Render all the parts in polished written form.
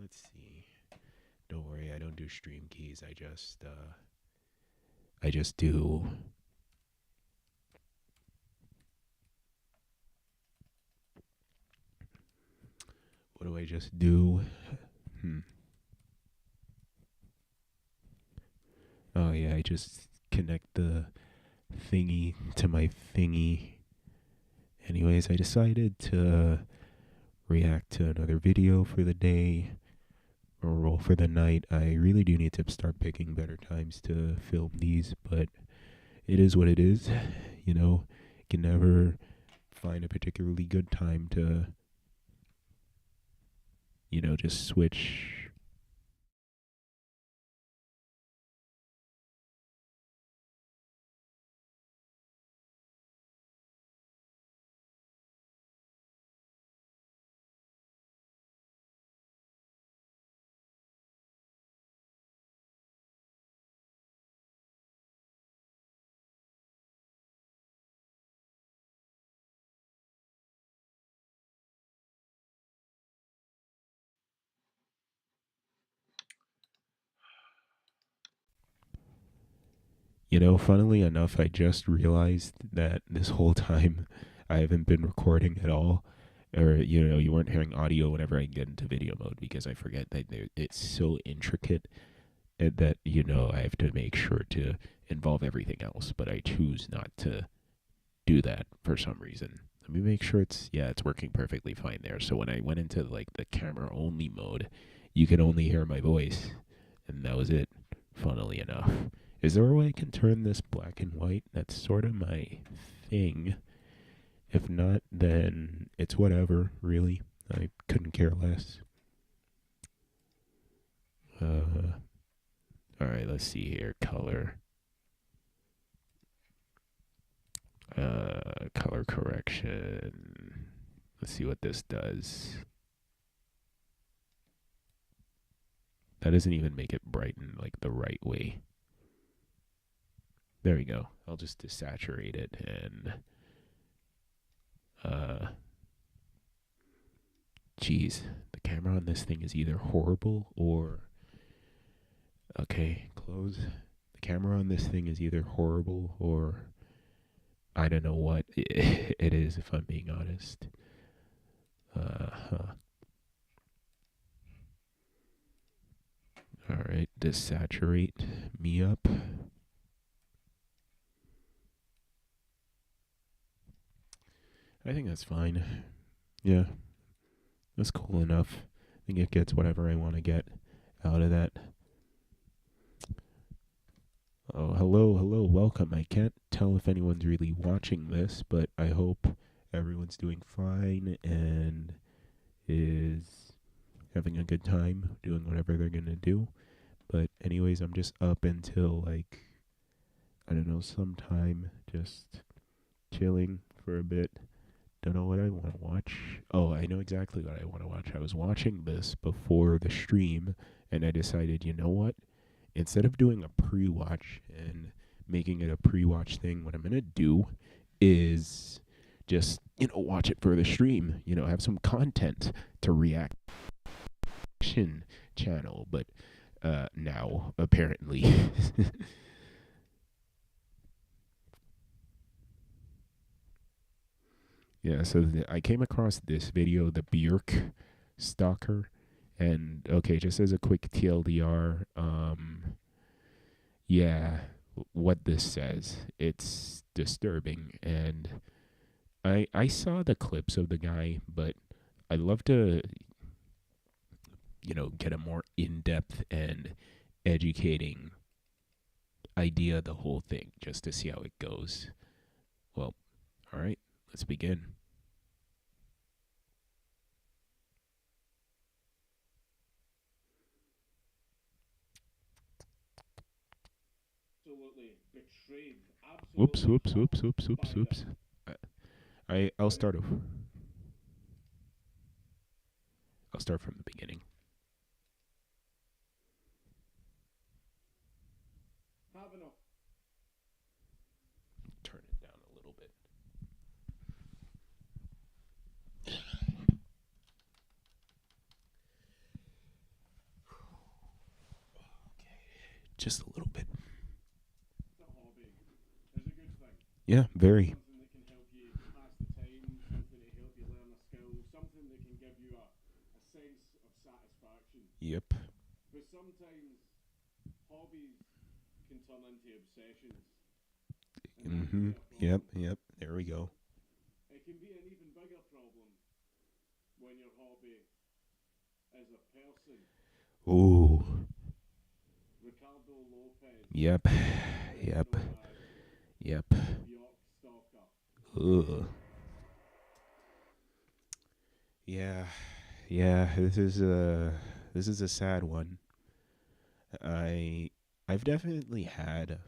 let's see. Don't worry, I don't do stream keys. I just do. What do I just do? Hmm. Oh yeah, I just connect the thingy to my thingy. Anyways, I decided to react to another video for the day or roll for the night. I really do need to start picking better times to film these, but it is what it is. You know, can never find a particularly good time to, just switch. Funnily enough, I just realized that this whole time I haven't been recording at all. Or, you weren't hearing audio whenever I get into video mode because I forget that it's so intricate that, I have to make sure to involve everything else. But I choose not to do that for some reason. Let me make sure it's working perfectly fine there. So when I went into like the camera only mode, you could only hear my voice, and that was it. Funnily enough, is there a way I can turn this black and white? That's sort of my thing. If not, then it's whatever. Really, I couldn't care less. All right, let's see here. Color correction. Let's see what this does. That doesn't even make it brighten like the right way. There we go. I'll just desaturate it and geez, the camera on this thing is either horrible or okay, close. The camera on this thing is either horrible or I don't know what it is if I'm being honest. Huh. All right, desaturate me up. I think that's fine. Yeah, that's cool enough. I think it gets whatever I want to get out of that. Oh, hello, welcome. I can't tell if anyone's really watching this, but I hope everyone's doing fine and is having a good time doing whatever they're gonna do. But anyways, I'm just up until like I don't know, sometime just chilling for a bit. Don't know what I want to watch. Oh, I know exactly what I want to watch. I was watching this before the stream and I decided, you know what? Instead of doing a pre-watch and making it a pre-watch thing, what I'm going to do is just, watch it for the stream, have some content to react channel, but now apparently yeah, so I came across this video, the Bjork Stalker, and okay, just as a quick TLDR, yeah, what this says, it's disturbing, and I saw the clips of the guy, but I'd love to, get a more in-depth and educating idea of the whole thing, just to see how it goes. Well, all right, let's begin. Absolutely betrayed. Whoops, Absolutely whoops, whoops, humbled whoops, whoops, by whoops. them. I'll start over. I'll start from the beginning. Have enough. Turn it down a little bit. Just a little bit. a hobby is a good thing. Yeah, very. Something that can help you pass the time, something to help you learn a skill, something that can give you a sense of satisfaction. Yep. But sometimes hobbies can turn into obsessions, and that can Mm-hmm. be a Yep. problem. Yep. There we go. It can be an even bigger problem when your hobby is a person. Ooh. Ricardo Lopez, Yep. better Yep. known as Yep. Bjork Stalker. Ugh. Yeah. Yeah. This is a sad one. I I've definitely had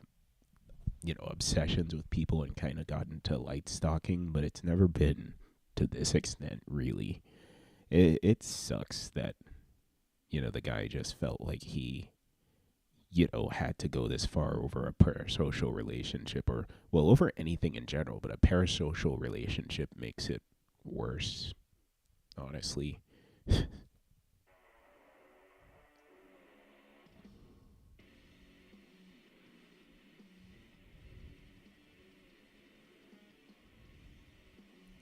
obsessions with people and kind of gotten to light stalking, but it's never been to this extent. Really, it sucks that the guy just felt like he had to go this far over a parasocial relationship, or well, over anything in general, but a parasocial relationship makes it worse, honestly.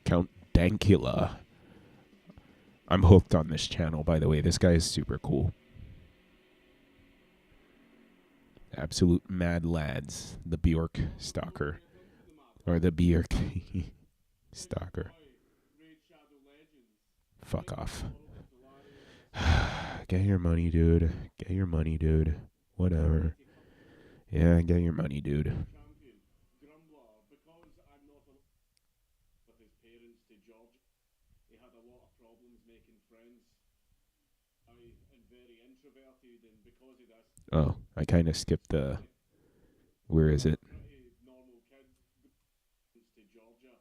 Count Dankula. I'm hooked on this channel, by the way. This guy is super cool. Absolute mad lads. The Bjork Before we Stalker. get into the matter, Or the Bjork did you Stalker. enjoy Raid Shadow Legends? Fuck It was off. adorable, hilarious, nostalgic, Get your money, dude. Get your money, dude. Whatever. mighty Yeah, get your money, dude. champion, grumbler. Because I'm not with his parents to Georgia, he had a lot of problems making friends. I am very introverted, and because of this, Oh, I kind of skipped the. family. Where He is was a it? pretty normal kid. To Georgia,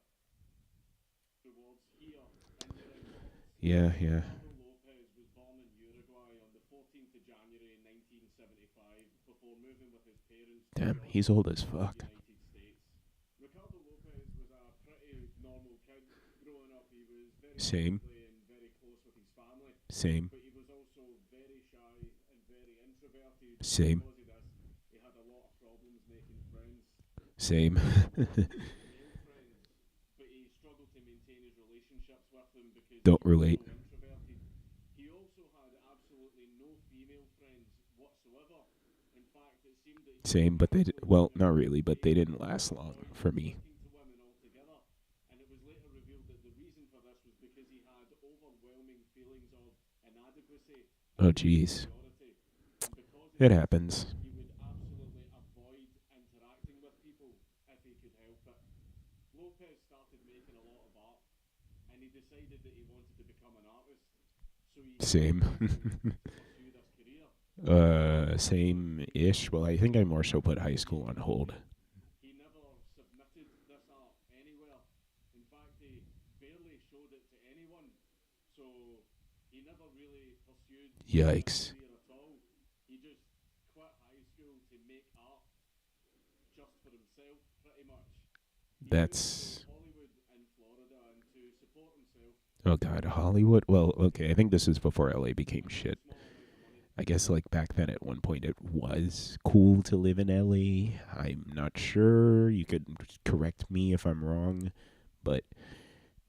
rewards here in the ring. Yeah, yeah. Ricardo Lopez was born in Uruguay on the 14th of January 1975 before moving with his parents to Damn, he's Georgia old as in the fuck. United States. Ricardo Lopez was a pretty normal kid growing up. He was very Same, friendly and very close with his family, same, but he was also very shy and very introverted, and same, because of this, he had a lot of problems making friends. same. He had male friends, but he struggled to maintain his relationships with them because Don't he was relate. so introverted. He also had absolutely no female friends whatsoever. In fact, it seemed that he Same, but well, never not really, but they really didn't last long for avoided me. talking to women altogether. And it was later revealed that the reason for this was because he had overwhelming feelings of inadequacy Oh, and jeez. inferiority. And because of It this, happens. he would absolutely avoid interacting with people if he could help it. Lopez started making a lot of art, and he decided that he wanted to become an artist. So he set Same. out to pursue this career. Same ish. Well, I think I more so put high school on hold. He never submitted this art anywhere. In fact, he barely showed it to anyone. So he never really pursued this Yikes. career at all. He just quit high school to make art just for himself, pretty much. He moved to That's. Hollywood in Florida, and to support himself, Oh, God. Hollywood? Well, okay. I think this is before LA became for a shit. small amount of money. I guess, like, back then at one point it was cool to live in LA. I'm not sure. You could correct me if I'm wrong. But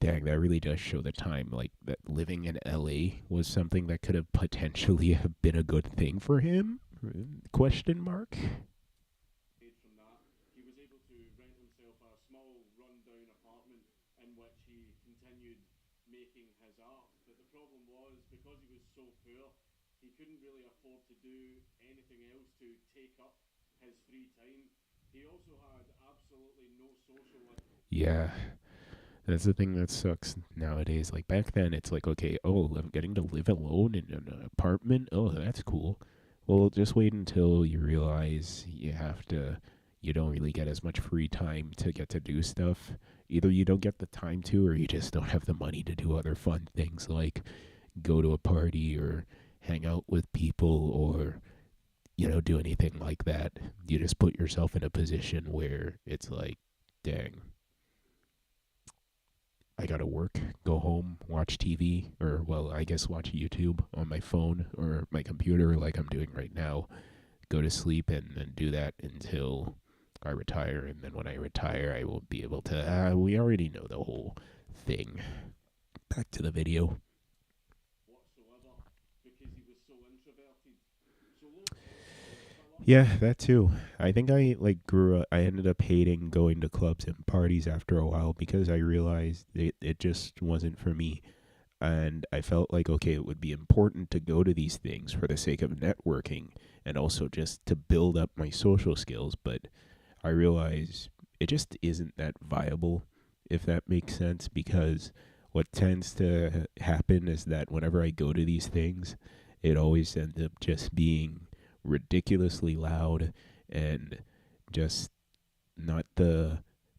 dang, that really does show the time. Like, that living in LA was something that could have potentially have been a good thing for him? Question mark? From that, he was able to rent himself a small, run-down apartment in which he continued making his art. But the problem was, because he was so poor, he couldn't really afford to do anything else to take up his free time. He also had absolutely no social life. Yeah. That's the thing that sucks nowadays. Like back then, it's like, okay, oh, I'm getting to live alone in an apartment. Oh, that's cool. Well, just wait until you realize you don't really get as much free time to get to do stuff. Either you don't get the time to, or you just don't have the money to do other fun things like go to a party or hang out with people or, do anything like that. You just put yourself in a position where it's like, dang, I gotta work, go home, watch TV, or, well, I guess watch YouTube on my phone or my computer like I'm doing right now. go to sleep and then do that until I retire. And then when I retire, I will be able to. We already know the whole thing. Back to the video. whatsoever because he was so introverted. So Lopez, for a lot of Yeah, people, that too. I think I like grew up. I ended up hating going to clubs and parties after a while because I realized it just wasn't for me. And I felt like, okay, it would be important to go to these things for the sake of networking and also just to build up my social skills. But I realize it just isn't that viable, if that makes sense, because what tends to happen is that whenever I go to these things, it always ends up just being ridiculously loud and just not the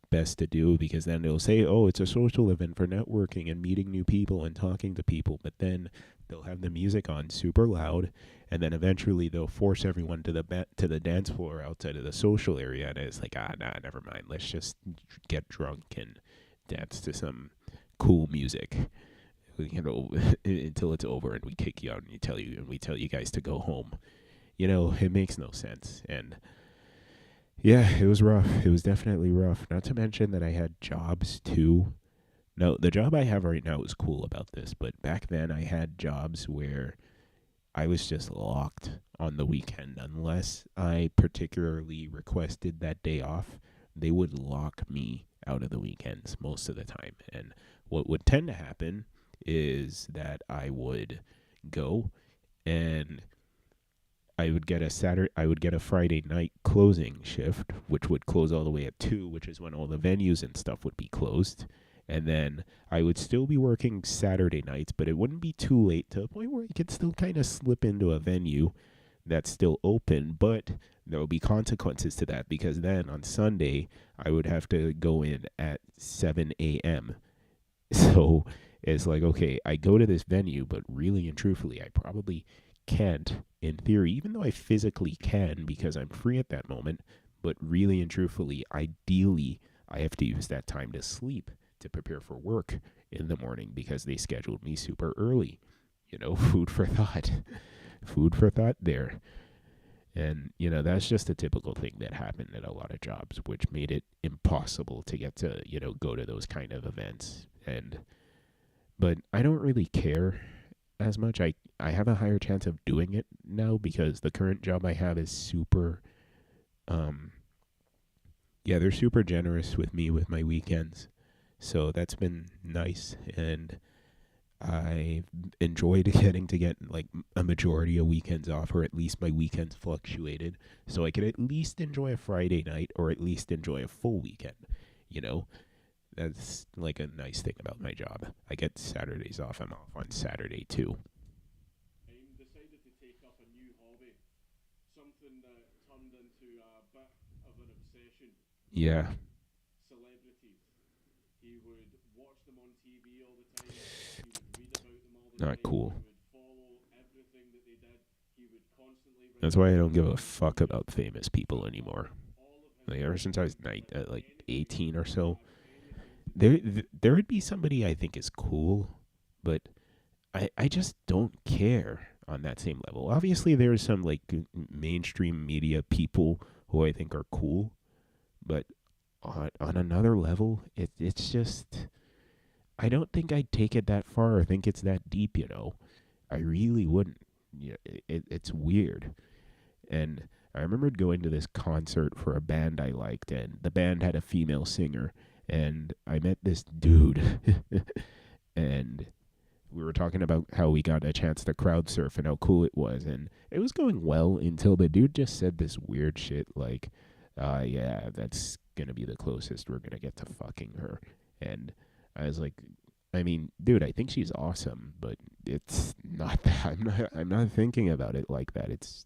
best to do, because then they'll say, oh, it's a social event for networking and meeting new people and talking to people. But then they'll have the music on super loud. And then eventually they'll force everyone to to the dance floor outside of the social area. And it's like, nah, never mind. Let's just get drunk and dance to some cool music. You know, until it's over and we kick you out and we tell you guys to go home. You know, it makes no sense. And yeah, it was rough. It was definitely rough. Not to mention that I had jobs too. No, the job I have right now is cool about this, but back then I had jobs where I was just locked on the weekend. Unless I particularly requested that day off, they would lock me out of the weekends most of the time. And what would tend to happen is that I would go and I would get a Friday night closing shift, which would close all the way at 2, which is when all the venues and stuff would be closed. And then I would still be working Saturday nights, but it wouldn't be too late to a point where I could still kind of slip into a venue that's still open, but there will be consequences to that, because then on Sunday I would have to go in at 7 a.m. So it's like, okay, I go to this venue, but really and truthfully, I probably can't, in theory, even though I physically can because I'm free at that moment. But really and truthfully, ideally, I have to use that time to sleep to prepare for work in the morning because they scheduled me super early. You know, food for thought. Food for thought there. And, you know, that's just a typical thing that happened at a lot of jobs, which made it impossible to get to, you know, go to those kind of events. And but I don't really care as much. I have a higher chance of doing it now because the current job I have is super um yeah, they're super generous with me with my weekends. So that's been nice, and I enjoyed getting to get like a majority of weekends off, or at least my weekends fluctuated, so I could at least enjoy a Friday night or at least enjoy a full weekend. You know, that's like a nice thing about my job. I get Saturdays off. I'm off on Saturday too. decided to take up a new hobby, something that turned into a bit of an obsession. Yeah, Celebrities. He would watch them on TV all the time. He would read about them all the not time. cool. He would follow everything that they did. He would constantly write That's why I don't give articles a on fuck TV about famous people about anymore. all of his Like ever since I was activities, whether it be like anything 18 or so, that have anything to do there would be somebody I think is cool, but I just don't care on that same level. Obviously, there's some like mainstream media people who I think are cool, but on another level, it's just I don't think I'd take it that far or think it's that deep. You know, I really wouldn't. Yeah, it's weird. And I remembered going to this concert for a band I liked, and the band had a female singer, and I met this dude, and we were talking about how we got a chance to crowd surf and how cool it was, and it was going well until the dude just said this weird shit like, yeah, that's gonna be the closest we're gonna get to fucking her. And I was like, I mean, dude, I think she's awesome, but it's not that. I'm not thinking about it like that. It's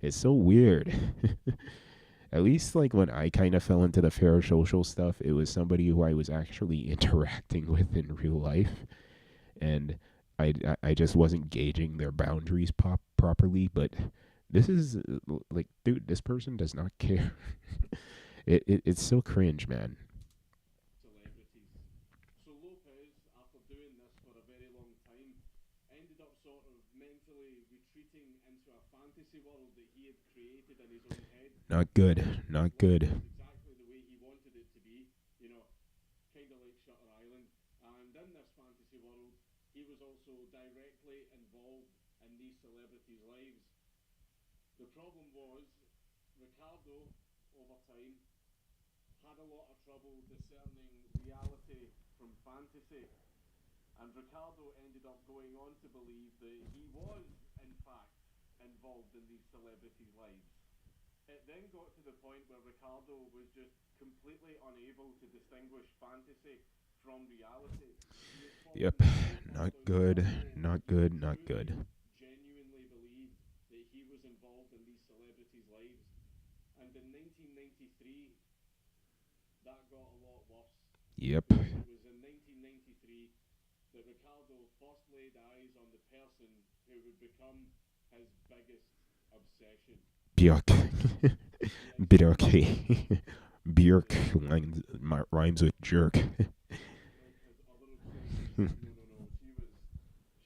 so weird. At least like when I kind of fell into the parasocial stuff, it was somebody who I was actually interacting with in real life, and I just wasn't gauging their boundaries properly. But this is like, dude, this person does not care. It's so cringe, man. celebrities. So Lopez, after doing this for a very long time, ended up sort of mentally retreating into a fantasy world that he had created in his Not good. Not Life good. was exactly the way he wanted it to be, you know, kind of like Shutter Island. And in this fantasy world, he was also directly involved in these celebrities' lives. The problem was, Ricardo, over time, had a lot of trouble discerning reality from fantasy. And Ricardo ended up going on to believe that he was, in fact, involved in these celebrities' lives. It then got to the point where Ricardo was just completely unable to distinguish fantasy from reality. He had fallen Yep. so far Not down the good. rabbit hole Not that he good. Not truly, good. genuinely believed that he was involved in these celebrities' lives. And in 1993, that got a lot worse Yep. because it was in 1993 that Ricardo first laid eyes on the person who would become his biggest obsession. Bjork. Yes, Bjork. the Bjork rhymes with jerk. like his other obsession. No, no, no.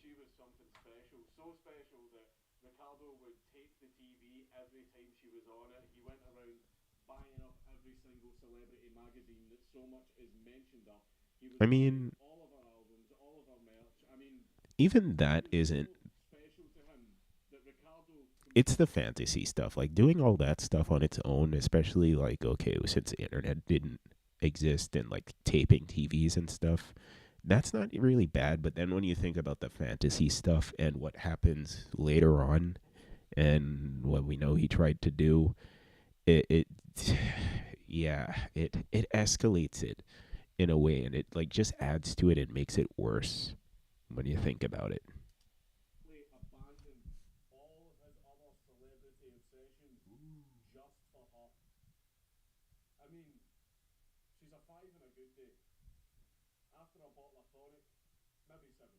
She was something special. So special that Ricardo would tape the TV every time she was on it. He went around buying up every single celebrity magazine that so much is mentioned of. He was I buying mean, all of her albums, all of her merch. I mean, even she that was isn't. so special to him that Ricardo It's the completely. fantasy stuff. Like doing all that stuff on its own, especially like, okay, since the internet didn't exist and like taping TVs and stuff, that's not really bad. But then when you think about the fantasy stuff and what happens later on and what we know he tried to do, it yeah, it escalates it in a way, and it like just adds to it and makes it worse when you think about it. Abandoned all his other celebrity obsessions just for her. I mean, she's a five on a good day. After a bottle of tonic, maybe seven.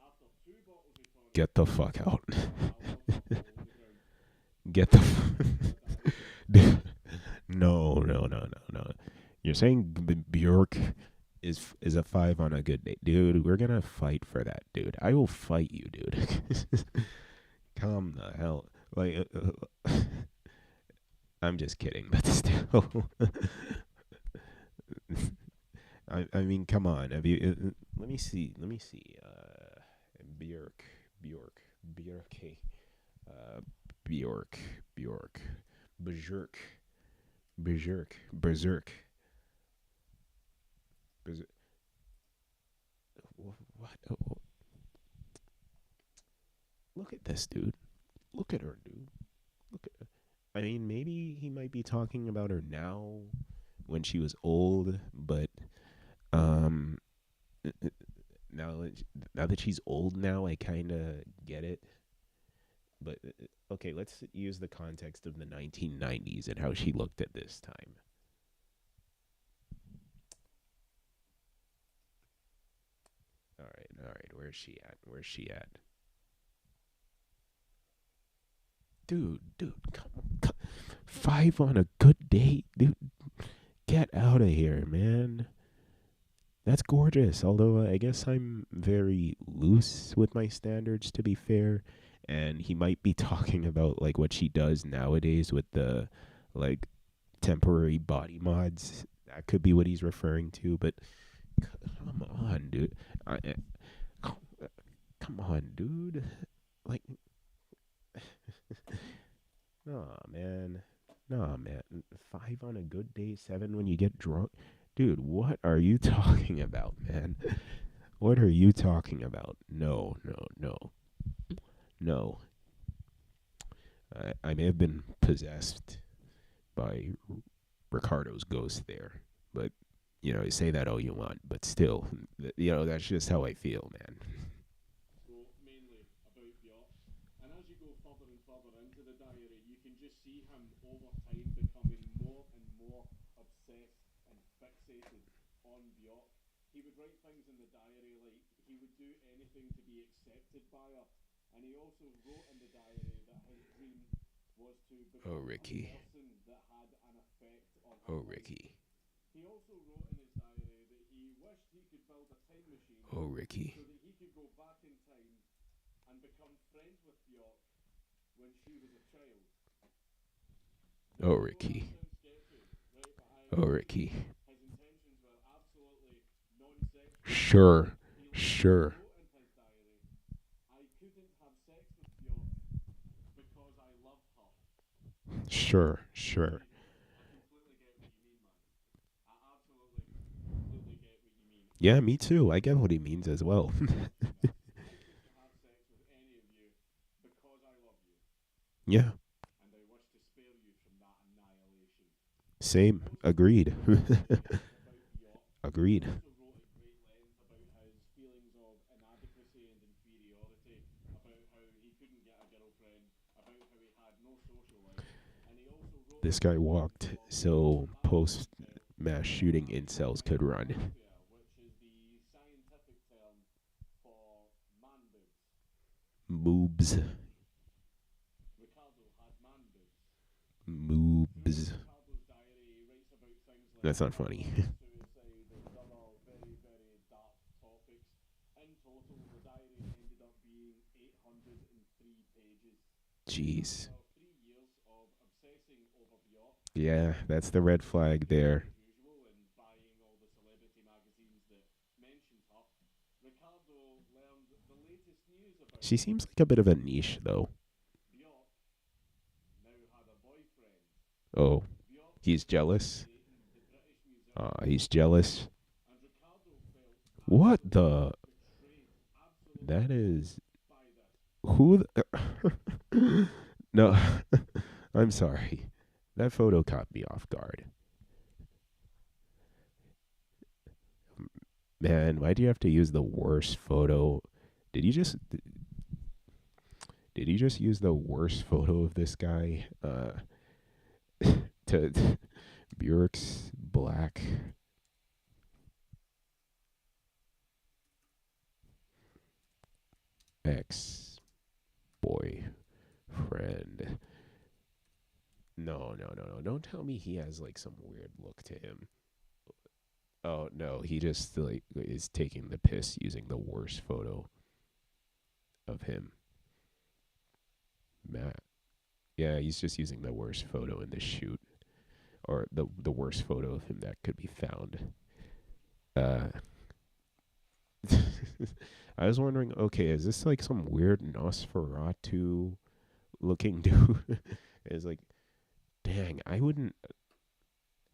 After two bottles of tonic, Get the fuck out. I love her fall on the ground. Get the That's what she wrote in her diary. no, no, no, no, no. You're saying Bjork is a five on a good day, dude. We're gonna fight for that, dude. I will fight you, dude. Calm the hell. Like, I'm just kidding, but still. I mean, come on. Have you? Let me see. Let me see. Bjork, Bjork, Bjork, uh, Bjork, Bjork, Bjork, Bjork, Berserk. Berserk. What? Oh, look at this, dude. Look at her, dude. Look at her. I mean, maybe he might be talking about her now when she was old, but um, now now that she's old now, I kind of get it. But okay, let's use the context of the 1990s and how she looked at this time. All right. Where's she at? Where's she at? Dude, come on. Five on a good date, dude. Get out of here, man. That's gorgeous. Although I guess I'm very loose with my standards, to be fair. And he might be talking about like what she does nowadays with the like temporary body mods. That could be what he's referring to. But come on, dude. Come on, dude. Like, nah, man. Nah, man. Five on a good day, seven when you get drunk. Dude, what are you talking about, man? What are you talking about? No, no, no, no. I may have been possessed by Ricardo's ghost there, but you know, you say that all you want, but still, you know, that's just how I feel, man. So mainly about Bjork. And as you go further and further into the diary, you can just see him over time becoming more and more obsessed and fixated on Bjork. He would write things in the diary like he would do anything to be accepted by her. And he also wrote in the diary that his dream was to Oh, become a Ricky. person that had an effect on her Oh, life. Ricky. He also wrote in his diary that he wished he could build a time machine Oh, Ricky. so that he could go back in time and become friends with Bjork when she was a child. Oh, although that Ricky. sounds sketchy, right? But Oh, Ricky. his intentions were absolutely non-sexual. Sure. He Sure. wrote in his diary, "I couldn't have sex with Bjork because I love her." Sure. And there Sure. you go. I completely get what you mean, man. I absolutely, completely get what you mean. Yeah, me too. I get what he means as well. I couldn't have sex with any of you because I love you, Yeah. and I wish to spare you from that annihilation. Same. Also wrote Agreed. at great length about Bjork. He Agreed. also wrote at great length about his feelings of inadequacy and inferiority, about how he couldn't get a girlfriend, about how he had no social life, and he also wrote This at guy great length walked about what so Ricardo post felt mass shooting about incels could run. anorexia, which is the scientific term for man boobs. Moobs. Ricardo had man boobs. Throughout Moobs. Ricardo's diary, he writes about things like That's not funny. murder, suicide, and other very, very dark topics. In total, the diary ended up being 803 pages. And Jeez. after 3 years of obsessing over Bjork Yeah, and that's the red obviously flag doing there. as usual and buying all the celebrity magazines that mentioned her, Ricardo learned the latest news about She her. seems like a bit of a niche, though. Bjork now had a boyfriend. Oh, Bjork was he's currently jealous. dating the British musician He's Ricardo, jealous. and Ricardo felt What absolutely the? betrayed, absolutely That hopped is. by this. Who? No, I'm sorry. That photo caught me off guard. Man, why do you have to use the worst photo? Did you just did he just use the worst photo of this guy to Bjork's black ex boyfriend? No, no, no, no. Don't tell me he has like some weird look to him. Oh no, he just like is taking the piss using the worst photo of him. Matt. Yeah, he's just using the worst photo in the shoot, or the worst photo of him that could be found. Uh, I was wondering, okay, is this like some weird Nosferatu looking dude? It's like, dang, I wouldn't.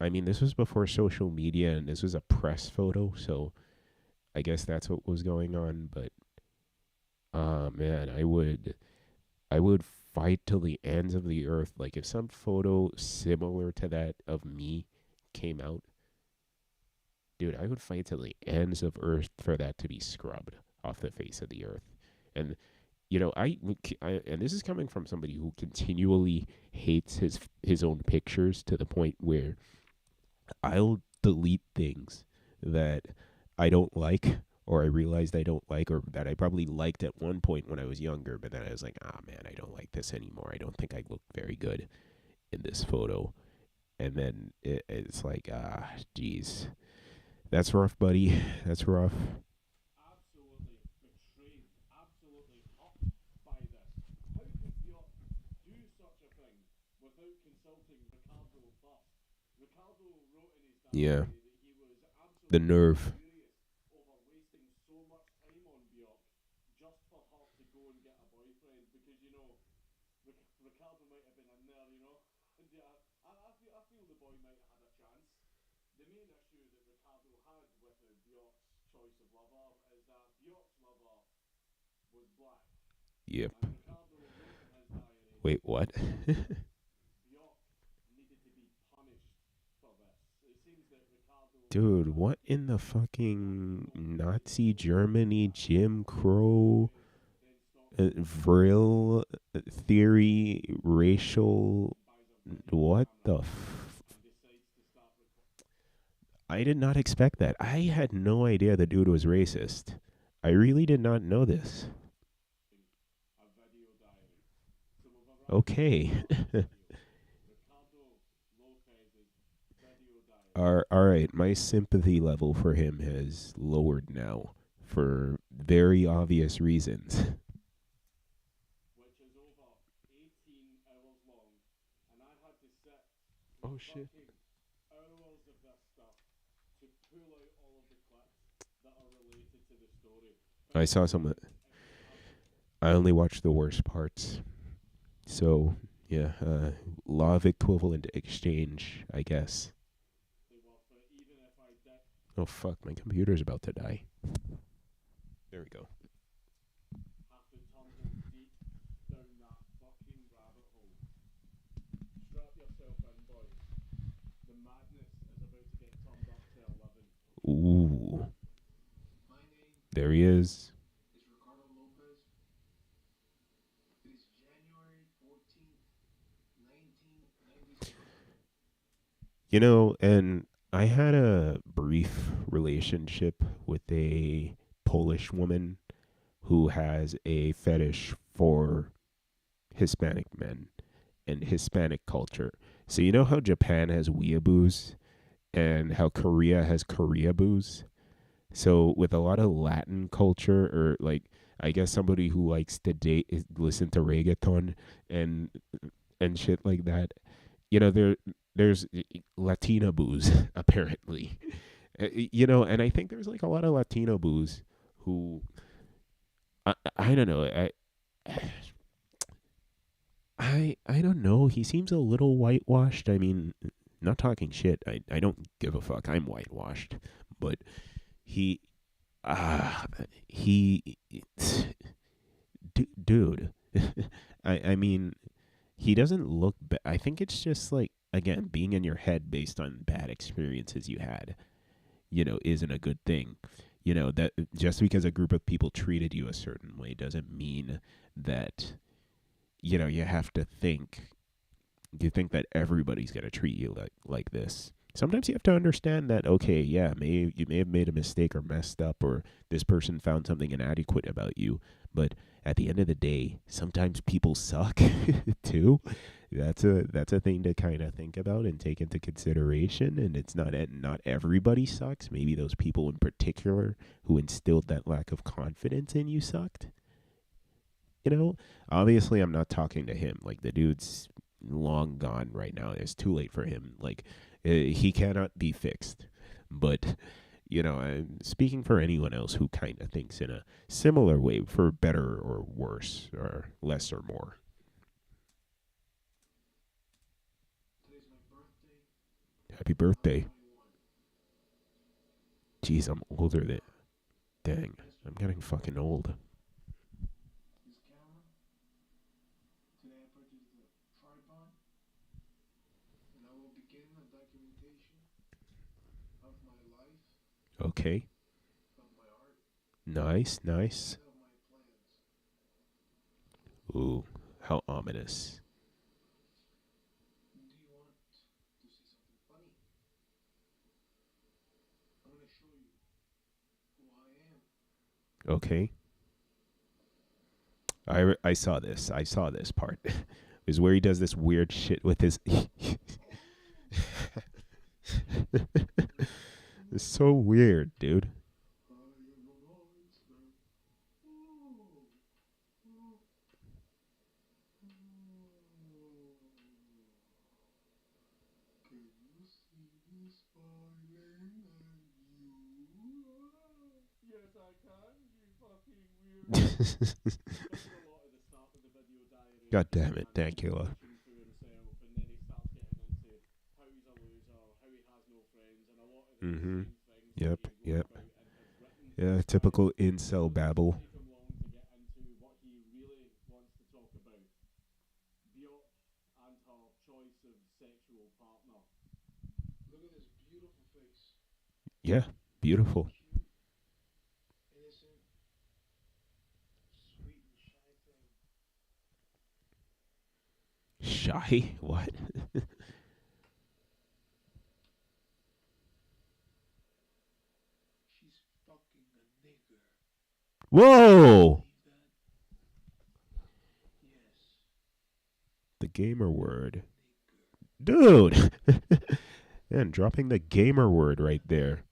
I mean, this was before social media, and this was a press photo, so I guess that's what was going on. But, man, I would fight till the ends of the earth. Like if some photo similar to that of me came out, dude, I would fight till the ends of earth for that to be scrubbed off the face of the earth. And you know, I and this is coming from somebody who continually hates his own pictures to the point where I'll delete things that I don't like or I realized I don't like or that I probably liked at one point when I was younger, but then I was like, ah man, I don't like this anymore. I don't think I look very good in this photo. And then it's like, geez, that's rough, buddy. That's rough. Absolutely betrayed, absolutely hopped by this. How could Bjork do such a thing without consulting Ricardo first? Ricardo wrote in his Yeah, diary that he was the absolutely nerve. furious over wasting so much time on Bjork just for her to go and get a boyfriend because, Ricardo might have been in there, And yeah, I feel the boy might have had a chance. The main issue that Ricardo had with Bjork's choice of lover is that Bjork's lover was black. Yep. And Ricardo wrote in his diary Wait, what? that Bjork needed to be punished for this. It seems that Ricardo Dude, had what in the Ricardo fucking had made Nazi so many Germany Jim sacrifices along the Crow way, then stops himself Vril theory and racial buys a video what camera the f- and decides to start recording I did not expect that. I had no idea the dude was racist. I really did not know this. a video diary. So we've arrived at the Okay. part of the video. Ricardo Lopez's video diary, All right, my sympathy level for him has lowered now for very obvious reasons. which is over 18 hours long, and I had to sit Oh shit. fucking hours of this stuff to pull out all of the clips that are related to the story. But I in saw the some. end, it was absolute. I only watched the worst parts. So yeah, law of equivalent exchange, I guess. They were for even if I did Oh fuck, my computer's about to die. There we go. have to tumble deep down that fucking rabbit hole. Strap yourself in, boys. The madness is about to get turned up to 11. Ooh, My name there he is. is Ricardo Lopez. It is January 14th, 1997. And I had a brief relationship with a Polish woman who has a fetish for Hispanic men and Hispanic culture. So you know how Japan has weeaboos and how Korea has Koreaboos? So with a lot of Latin culture, or like I guess somebody who likes to date listen to reggaeton and shit like that. There's Latina booze apparently. And I think there's like a lot of Latino booze who I don't know. I don't know. He seems a little whitewashed. I mean, not talking shit. I don't give a fuck. I'm whitewashed, but he uh he dude. I mean, he doesn't look I think it's just like again being in your head based on bad experiences you had, isn't a good thing. That just because a group of people treated you a certain way doesn't mean that you have to think you think that everybody's going to treat you like this. Sometimes you have to understand that okay, yeah, you may have made a mistake or messed up, or this person found something inadequate about you, but at the end of the day, sometimes people suck too. That's a thing to kind of think about and take into consideration. And it's not everybody sucks. Maybe those people in particular who instilled that lack of confidence in you sucked. you know Obviously I'm not talking to him. Like, the dude's long gone right now. It's too late for him. Like, he cannot be fixed. But I'm speaking for anyone else who kind of thinks in a similar way, for better or worse, or less or more. Today's my birthday. Happy I'm birthday. 21. Jeez, I'm older than. Dang, I'm Yesterday, getting fucking old. this camera. Today I purchased a tripod, and I will begin a documentation of my life, Okay. of my art, Nice, nice. and of my plans. Ooh, how ominous. Do you want to see something funny? I'm gonna show you who I am. Okay. I saw this. I saw this part. Is where he does this weird shit with his. It's so weird, dude. I am a monster. Oh, oh, can you see me smiling at you? Yes, I can, you fucking weirdo. Because of a lot of the start of the video diary God is damn him it, kind of Dankula. preaching to himself, and then he starts getting into how he's a loser, how he has no friends, and a lot of the Mm-hmm. same things that Yep, he wrote yep. about and has written. Yeah, And typical incel it doesn't babble. take him long to get into what he really wants to talk about. Bjork and her choice of sexual partner. Look at this beautiful face. Yeah, beautiful. Cute, innocent, sweet, and shy thing. Shy? What? She's fucking a nigger. Can you Whoa! believe that? Yes, The gamer word. nigger. Dude! Man, dropping the gamer word right there.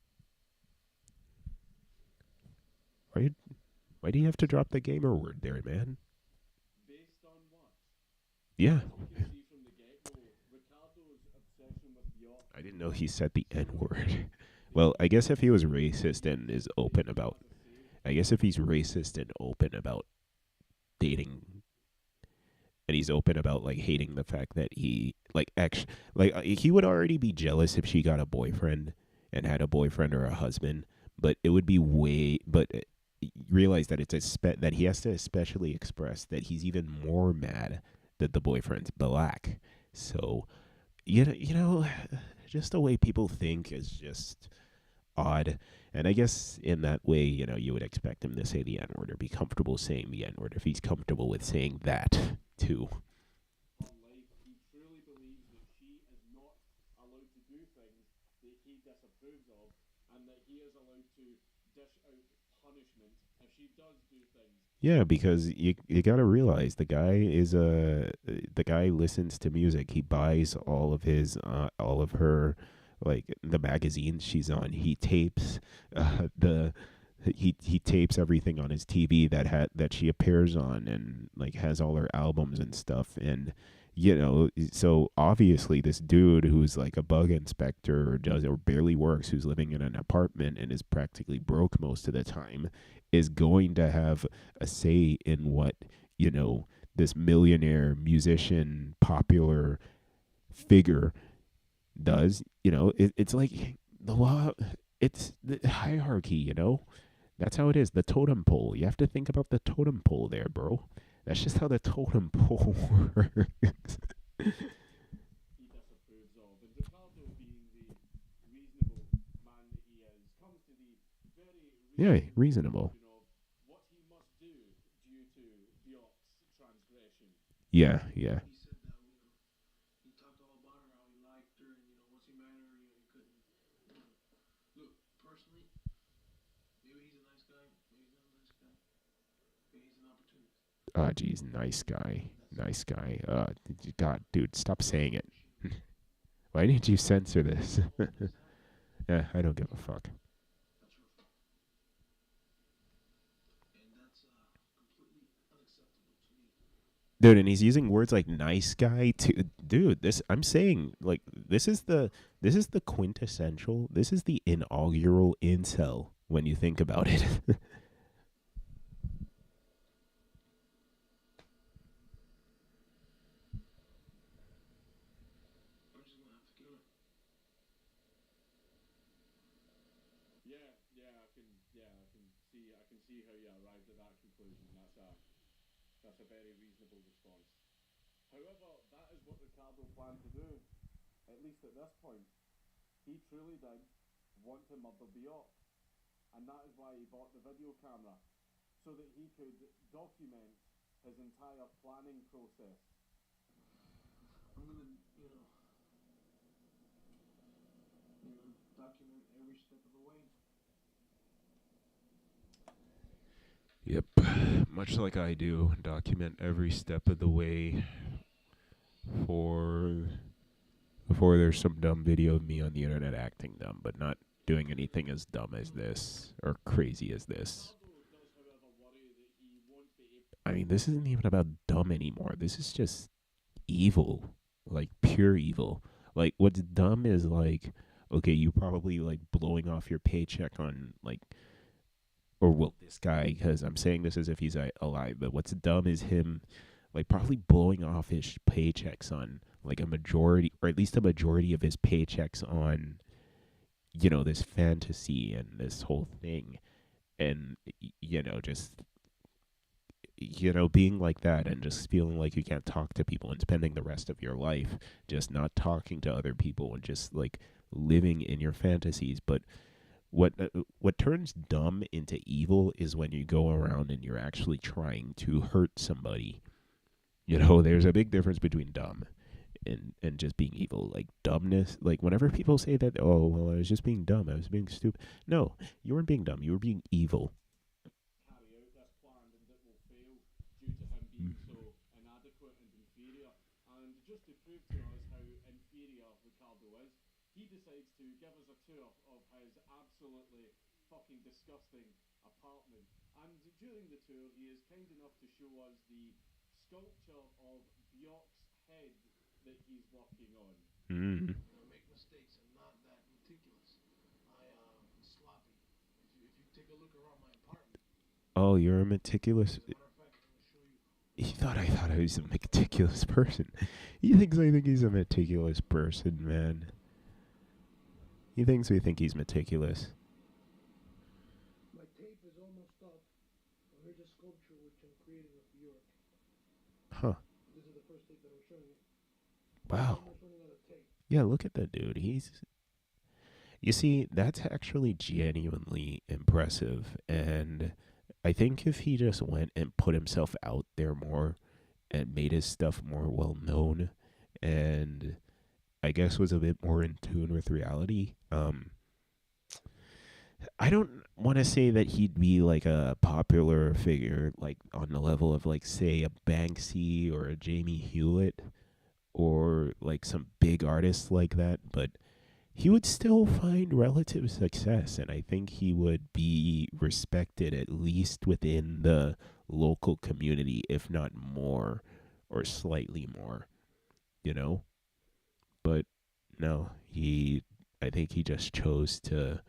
Why, why do you have to drop the gamer word there, man? Based on what? Yeah. As we can see from the get go, Ricardo's obsession Bjork I didn't know he Stalker. said the N So word. they Well, I guess if he was he racist and is essentially, open about, as I say, I guess if he's racist and open about dating, and he's open about like hating the fact that he like he would already be jealous if she got a boyfriend and had a boyfriend or a husband, but it would be way. But realize that that he has to especially express that he's even more mad that the boyfriend's black. So just the way people think is just odd. And I guess in that way, you would expect him to say the N word or be comfortable saying the N word if he's comfortable with saying that too. her life, he truly believes that she is not allowed to do things that he disapproves of, and that he is allowed to dish out punishment if she does do things Yeah, that he because you got to realize the guy listens to music. He buys all of her like the magazines she's on. He tapes the he tapes everything on his TV that she appears on, and like has all her albums and stuff. And so obviously this dude who's like a bug inspector or barely works, who's living in an apartment and is practically broke most of the time, is going to have a say in what this millionaire musician popular figure does. It's like the law. It's the hierarchy. That's how it is. The totem pole. You have to think about the totem pole there, bro. That's just how the totem pole works. he disapproves of. And Ricardo, being the reasonable man that he is, comes to the very Yeah, reasonable reasonable. conclusion of what he must do due to Bjork's transgression. Yeah, yeah. Oh, geez, nice guy, nice guy. God, dude, stop saying it. Why didn't you censor this? Yeah, I don't give a fuck. Dude, and he's using words like nice guy to dude, this I'm saying like this is the quintessential, this is the inaugural incel when you think about it. I can see how you arrived at that conclusion. That's a very reasonable response. However, that is what Ricardo planned to do, at least at this point. He truly did want to murder Bjork, and that is why he bought the video camera, so that he could document his entire planning process. Yep. Much like I do, document every step of the way for before there's some dumb video of me on the internet acting dumb, but not doing anything as dumb as this or crazy as this. Ricardo does, however, worry that he won't be able. I mean, this isn't even about dumb anymore. This is just evil, like pure evil. Like what's dumb is like, okay, you probably like blowing off your paycheck on like, or well, this guy, because I'm saying this as if he's alive. But what's dumb is him, like probably blowing off his paychecks on like a majority, or at least a majority of his paychecks on, this fantasy and this whole thing, and just being like that and just feeling like you can't talk to people and spending the rest of your life just not talking to other people and just like living in your fantasies. But what turns dumb into evil is when you go around and you're actually trying to hurt somebody. There's a big difference between dumb and just being evil. Like dumbness, like whenever people say that, oh well, I was just being dumb, I was being stupid. No, you weren't being dumb, you were being evil. Carry out this plan, and it will fail due to him being so inadequate and inferior. And just to prove to us how inferior Ricardo is, he decides to give us a tour of his absolutely fucking disgusting apartment. And during the tour, he is kind enough to show us the sculpture of Bjork's head that he's working on. Mm. Oh, you're a meticulous. He thought I thought I was a meticulous person. He thinks I think he's a meticulous person, man. He thinks we think he's meticulous. Huh. Wow. Yeah, look at that dude. He's. You see, that's actually genuinely impressive. And I think if he just went and put himself out there more and made his stuff more well known and I guess was a bit more in tune with reality, I don't want to say that he'd be like a popular figure, like on the level of like say a Banksy or a Jamie Hewlett or like some big artists like that, but he would still find relative success, and I think he would be respected at least within the local community, if not more or slightly more, you know? But no, I think he just chose to,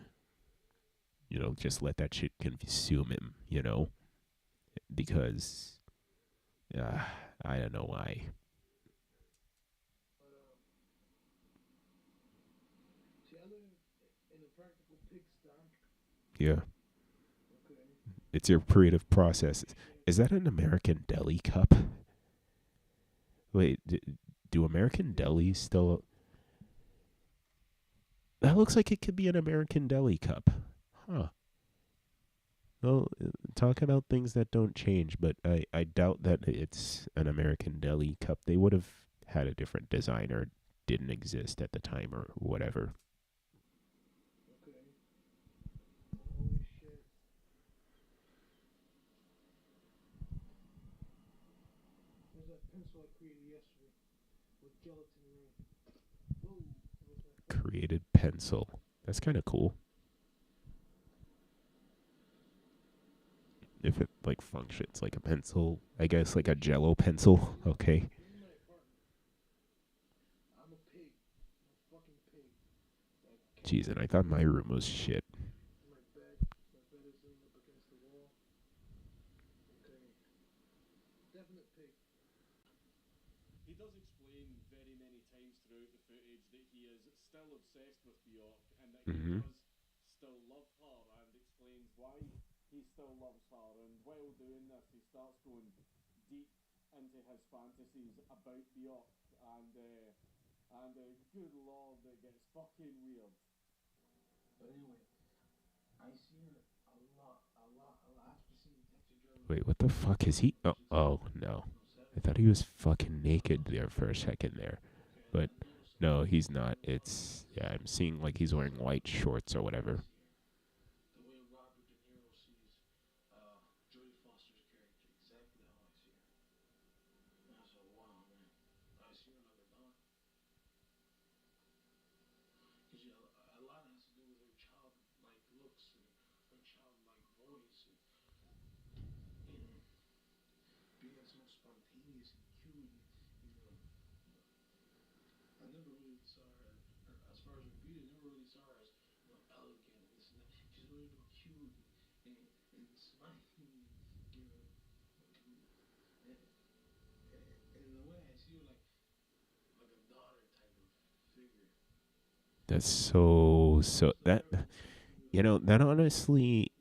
just let that shit consume him, because uh, I don't know why. Yeah, it's your creative process. Is that an American Deli cup? Wait, do American Delis still? That looks like it could be an American Deli cup. Huh. Well, talk about things that don't change, but I doubt that it's an American Deli cup. They would have had a different design or didn't exist at the time or whatever. Created pencil. That's kind of cool. If it like functions like a pencil, I guess like a Jello pencil. Okay. Jeez, and I thought my room was shit. He does explain very many times throughout the footage that he is still obsessed with Bjork and that he Mm-hmm. does still love her, and explains why he still loves her. And while doing this, he starts going deep into his fantasies about Bjork, and good lord, it gets fucking weird. Wait, what the fuck is he? Oh no. I thought he was fucking naked there for a second there. But no, he's not. It's yeah, I'm seeing like he's wearing white shorts or whatever. That's so that that honestly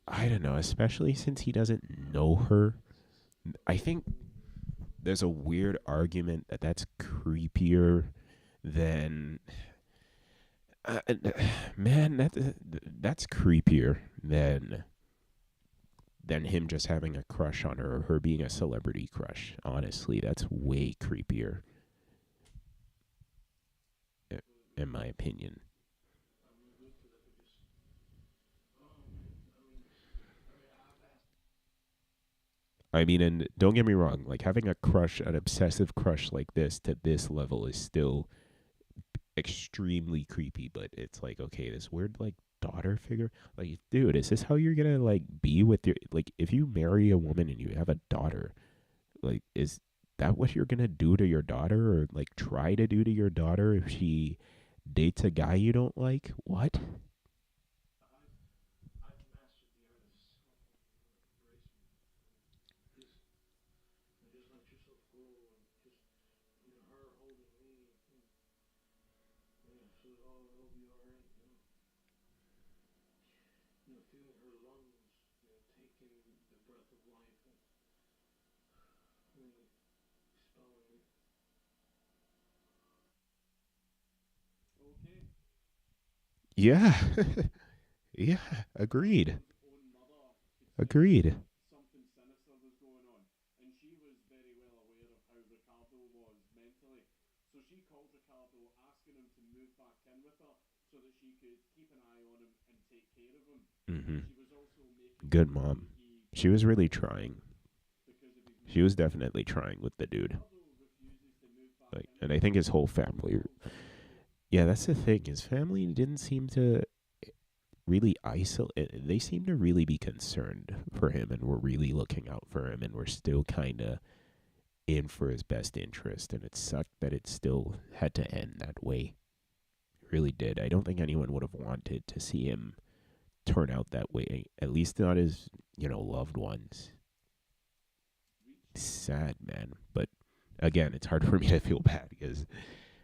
I don't know, especially since he doesn't know her. I think there's a weird argument that that's creepier than uh, man that's creepier than him just having a crush on her or her being a celebrity crush. Honestly, that's way creepier in my opinion. I mean, and don't get me wrong, like having a crush, an obsessive crush like this to this level is still extremely creepy, but it's like, okay, this weird like daughter figure. Like, dude, is this how you're gonna like be with your like if you marry a woman and you have a daughter, like is that what you're gonna do to your daughter or like try to do to your daughter if she dates a guy you don't like? What? Okay. Yeah. Yeah, Her agreed. own mother could sense that Agreed. something sinister was going on, and she was very well aware of how Ricardo was mentally. So she called Ricardo, asking him to move back in with her so that she could keep an eye on him and take care of him. And Mhm. she was also making Good sure mom. that he She got was really better trying. because of his She was mental health. definitely trying with the But dude. Ricardo refuses to move back Like, in and with I her think his whole and family. calls the military. Yeah, that's the thing. His family didn't seem to really isolate. They seem to really be concerned for him and were really looking out for him and were still kind of in for his best interest. And it sucked that it still had to end that way. It really did. I don't think anyone would have wanted to see him turn out that way. At least not his, loved ones. Reached Sad, man. But again, it's hard for me to feel bad because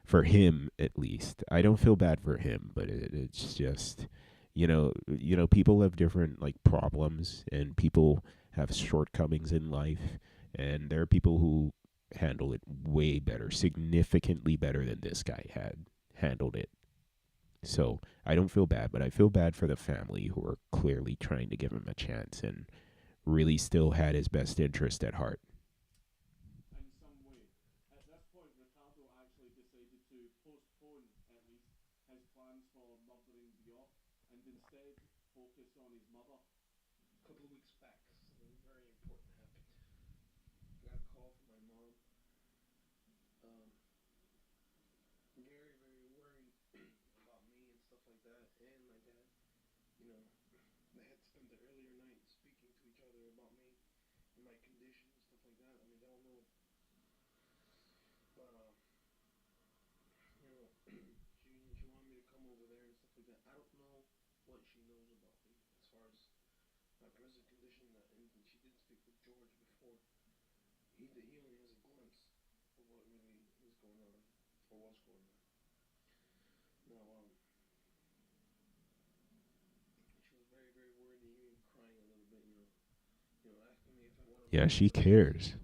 for him at least, I don't feel bad for him, but it's just, people have different like problems, and people have shortcomings in life, and there are people who handle it way better, significantly better than this guy had handled it. So I don't feel bad, but I feel bad for the family who are clearly trying to give him a chance and really still had his best interest at heart. in some way. At this point, Ricardo actually decided to postpone, at least, his plans for murdering Bjork and instead focus on his mother. Yeah, she cares.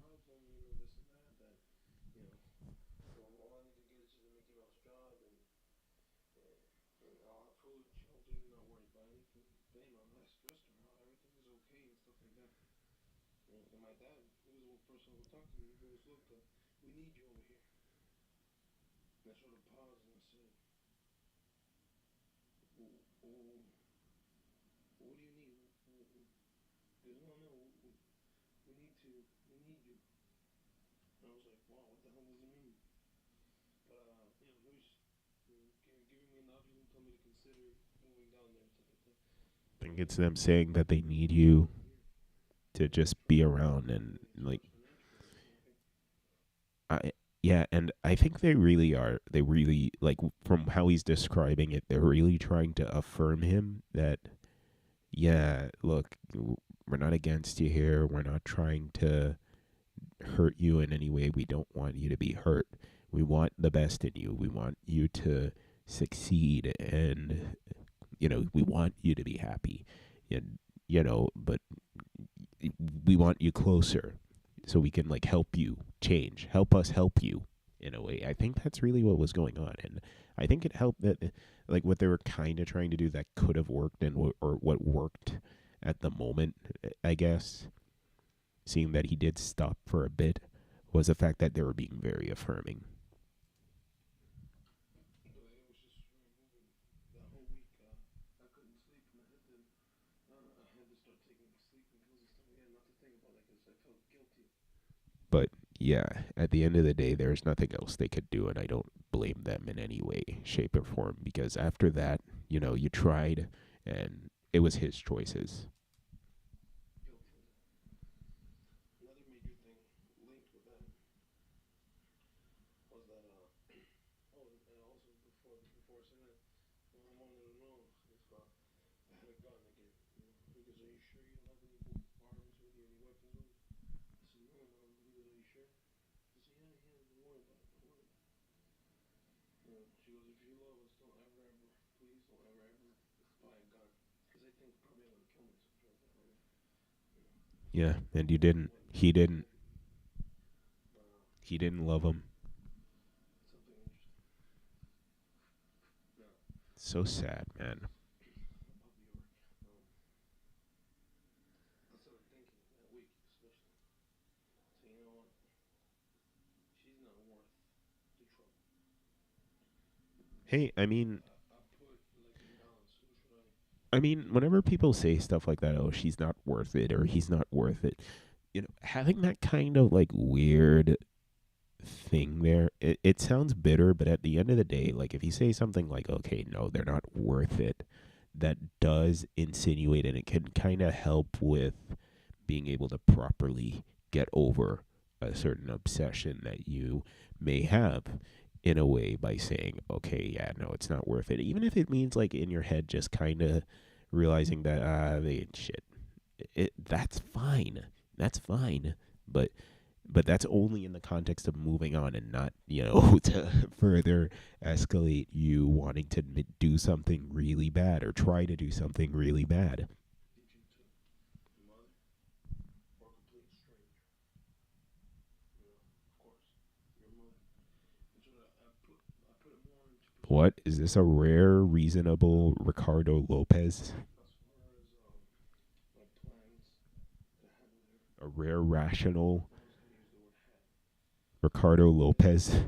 I think it's them saying that they need you to just be around and like I yeah, and I think they really are. They really like from how he's describing it, they're really trying to affirm him that yeah, look, we're not against you here. We're not trying to hurt you in any way. We don't want you to be hurt. We want the best in you. We want you to succeed and we want you to be happy. And but we want you closer so we can like help you change, help us help you in a way. I think that's really what was going on, and I think it helped that like what they were kind of trying to do that could have worked and or what worked at the moment, I guess, seeing that he did stop for a bit, was the fact that they were being very affirming. But yeah, at the end of the day, there's nothing else they could do, and I don't blame them in any way, shape, or form because after that, you tried, and it was his choices. Yeah, and you didn't. He didn't. He didn't love him. So sad, man. Hey, I mean, whenever people say stuff like that, oh, she's not worth it or he's not worth it, having that kind of like weird thing there, it sounds bitter, but at the end of the day, like if you say something like, okay, no, they're not worth it, that does insinuate and it can kind of help with being able to properly get over a certain obsession that you may have in a way by saying, okay, yeah, no, it's not worth it. Even if it means like in your head just kind of realizing that they ain't shit. That's fine. That's fine. But that's only in the context of moving on and not, to further escalate you wanting to do something really bad or try to do something really bad. What is this? A rare, reasonable Ricardo Lopez? A rare, rational Ricardo Lopez?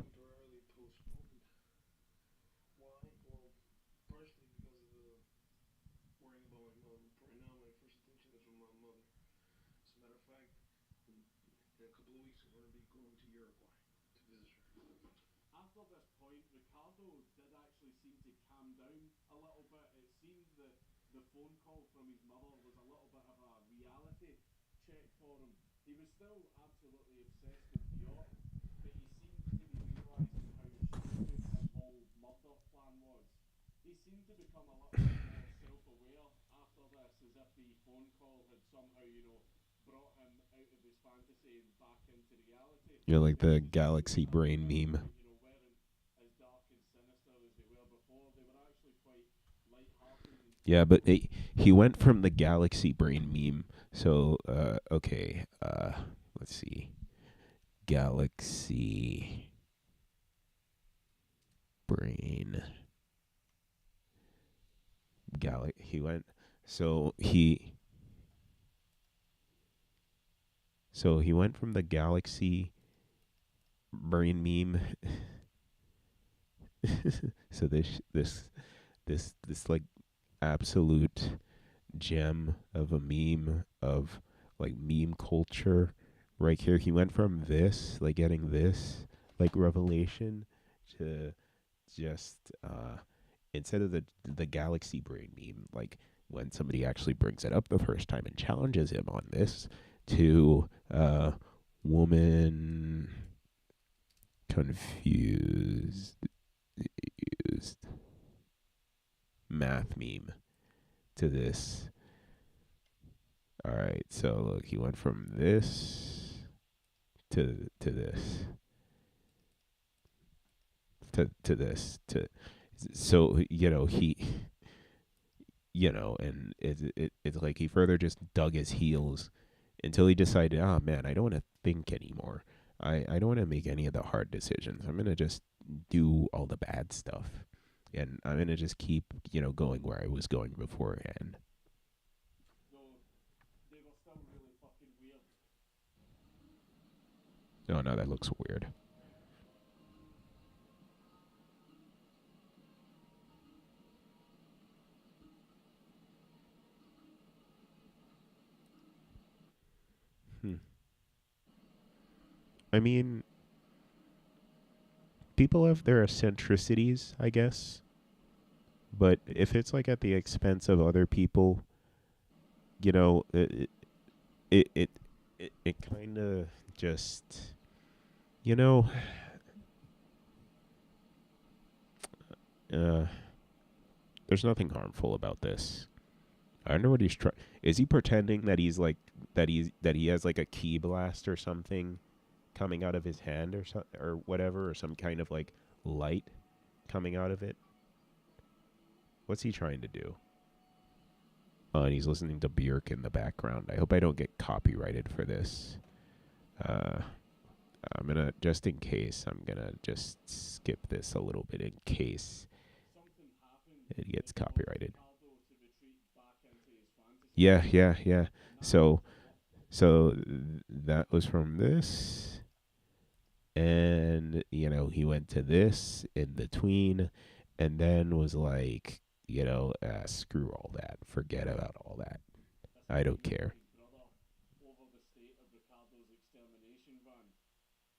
After this point, Ricardo did actually seem to calm down a little bit. It seemed that the phone call from his mother was a little bit of a reality check for him. He was still absolutely obsessed with Bjork, but he seemed to be realizing how stupid his whole murder plan was. He seemed to become a little bit more self aware after this, as if the phone call had somehow, brought him out of his fantasy and back into reality. Like And the his dreams, galaxy up to brain this meme. point, weren't as dark and sinister as they were before. They were actually quite light-hearted and Yeah, but enjoyable. he went from the galaxy brain meme. So, okay, let's see. Galaxy brain. He went. So he went from the galaxy brain meme. So this like absolute gem of a meme of like meme culture right here. He went from this, like getting this like revelation to just instead of the galaxy brain meme, like when somebody actually brings it up the first time and challenges him on this, to woman confused used math meme to this. All right, so look, he went from this to this to this to so he and it's like he further just dug his heels until he decided, oh man, I don't want to think anymore. I don't want to make any of the hard decisions. I'm gonna just do all the bad stuff, and I'm gonna just keep going where I was going beforehand. Though they were still really fucking weird. Oh no, that looks weird. Hmm. I mean, people have their eccentricities, I guess, but if it's like at the expense of other people, you know, it it it kind of just you know uh there's nothing harmful about this. I don't know what he's trying. Is he pretending that he's like that he has like a key blast or something coming out of his hand or or whatever, or some kind of like light coming out of it? What's he trying to do? And he's listening to Bjork in the background. I hope I don't get copyrighted for this. Uh, I'm gonna, just in case, I'm gonna just skip this a little bit in case Something happened it gets that caused copyrighted. Ricardo to retreat back into his fantasy Yeah, world, yeah, yeah. and that was So, the work. that was from this, and he went to this in between, and then was like, screw all that, forget about all that. This I don't argument with care. his brother over the state of Ricardo's extermination van.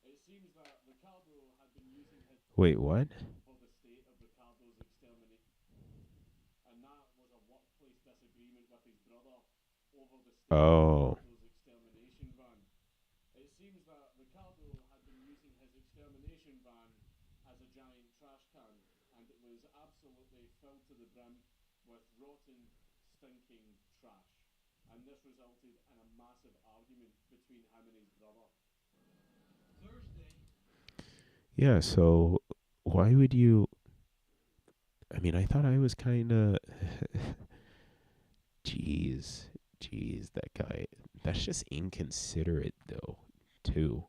It seems that Ricardo had been using his Wait, what? over the state of Ricardo's extermination, and that was a workplace disagreement with his brother over the state of Oh, Ricardo's extermination van. It seems that Ricardo had been using his extermination van as a giant trash can, and it was absolutely filled to the brim with rotten, stinking trash. And this resulted in a massive argument between him and his brother. Thursday. yeah. So, why would you? I mean, I thought I was kind of. Jeez, jeez, that guy. That's just inconsiderate, though. Too.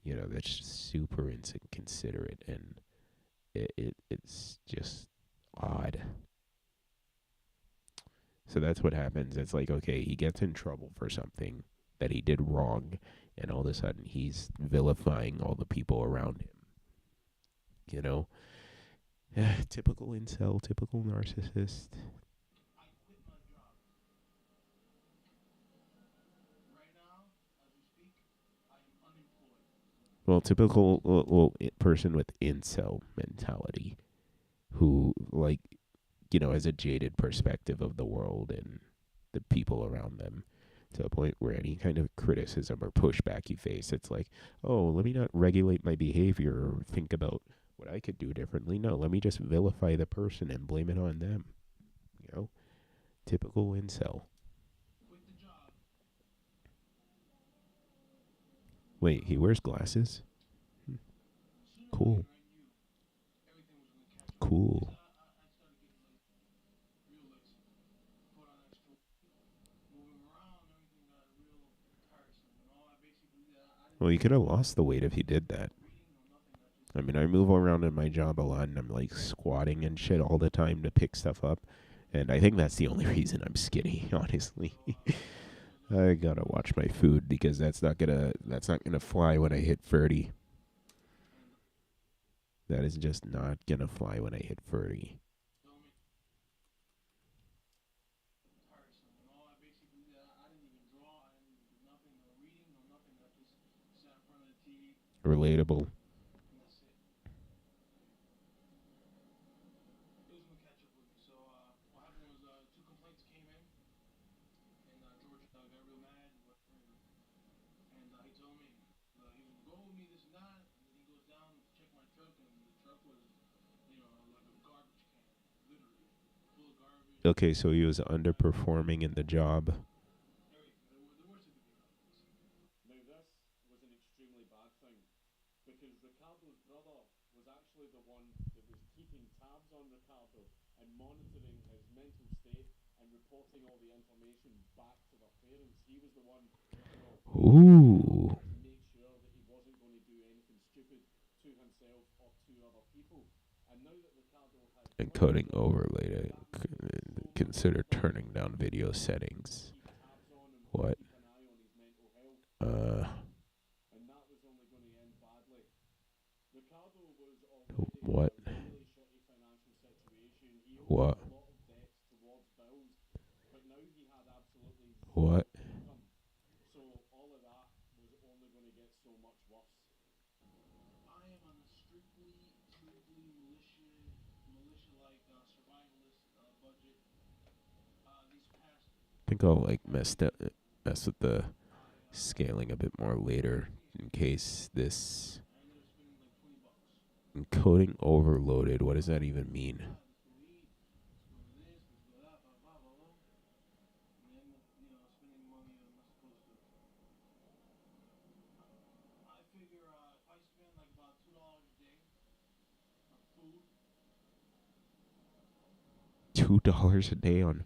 That's just super inconsiderate, and it's just odd. So that's what happens. It's like, okay, he gets in trouble for something that he did wrong, and all of a sudden he's vilifying all the people around him. You know, typical incel, typical narcissist. I quit my job. Right now, as we speak, I am unemployed. Well, typical well, person with incel mentality who, like, has a jaded perspective of the world and the people around them, to a point where any kind of criticism or pushback you face, it's like, oh, let me not regulate my behavior or think about what I could do differently. No, let me just vilify the person and blame it on them. You know, typical incel. Quit the job. Wait, he wears glasses? Hmm, Sooner or cool, later, I knew everything was going to catch up with me because cool. I started getting lazy, real lazy. Put on extra, moving around, everything got real tiresome. I basically, I didn't Well, he even could have draw, lost the weight if he did no that. reading, no nothing. I just I mean, I move around in my job a lot, and I'm like squatting and shit all the time to pick stuff up. And I think that's the only reason I'm skinny, honestly. so it was I gotta watch my food because that's not gonna fly when I hit 30. and That is just not gonna fly when I hit 30. feel me tiresome. I basically I didn't even draw, I didn't even do nothing, no reading, no nothing. I just sat in front of the TV Relatable. and that's it. It was gonna catch up with me. So what happened was two complaints came in, and George got real mad and whatever, and he told me he was gonna go with me this and that, and then he goes down to check my truck, and the truck was like a garbage can, literally full of garbage, Okay, so he was trash, underperforming in the job. everything. The worst it could be, basically. Now, this was an extremely bad thing because Ricardo's brother was actually the one that was keeping tabs on Ricardo and monitoring his mental state and reporting all the information back to their parents. He was the one, looking out Ooh. to make sure that he wasn't going to do anything stupid to himself or to other people. And now that Ricardo had quit his Encoding job, overlay. that meant he was slowly Consider unplugging turning down from video everything to settings. keep tabs on him and What? keep an eye on his mental health. Uh, And that was only going to end badly. Ricardo was already in what? a really shitty financial situation. He owed What? a lot of debts towards bills, but now he had absolutely zero What? income. So all of that was only going to get so much worse. I am on a strictly militia like survivalist budget. These past I think I'll like 5 days, mess with the I scaling a bit more later in case this I ended up spending like $20. encoding overloaded. What does that even Let's go mean? out, let's go eat, let's go to this, let's go that, blah blah blah blah. And end up, spending money I'm not supposed to. I figure if I spend like about $2 a day on food, $2 a day on.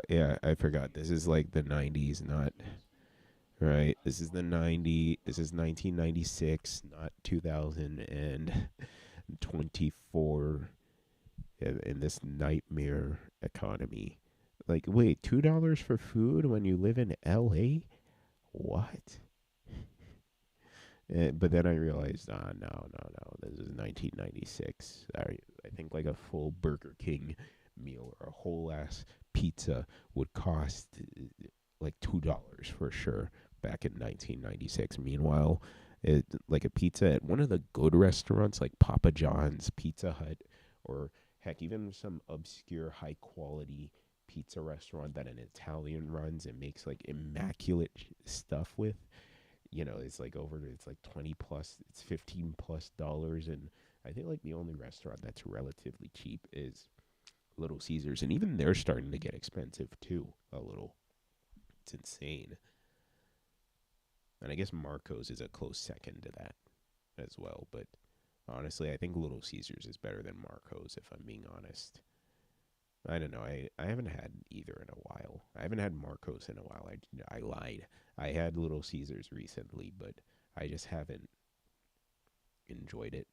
Yeah, I forgot. This is like the '90s, not right. This is the '90. This is 1996, not 2024. In this nightmare economy. Like, wait, $2 for food when you live in LA? What? But then I realized, no, no, no. This is 1996. I think like a full Burger King meal or a whole ass pizza would cost like $2 for sure back in 1996. Meanwhile, like a pizza at one of the good restaurants like Papa John's, Pizza Hut, or heck, even some obscure high quality pizza restaurant that an Italian runs and makes like immaculate stuff with, it's like it's like 20 plus, it's 15 plus dollars. And I think like the only restaurant that's relatively cheap is Little Caesars. And even they're starting to get expensive too, a little. It's insane. And I guess Marco's is a close second to that as well. But honestly, I think Little Caesars is better than Marco's, if I'm being honest. I don't know. I haven't had either in a while. I haven't had Marcos in a while. I lied. I had Little Caesars recently, but I just haven't enjoyed it.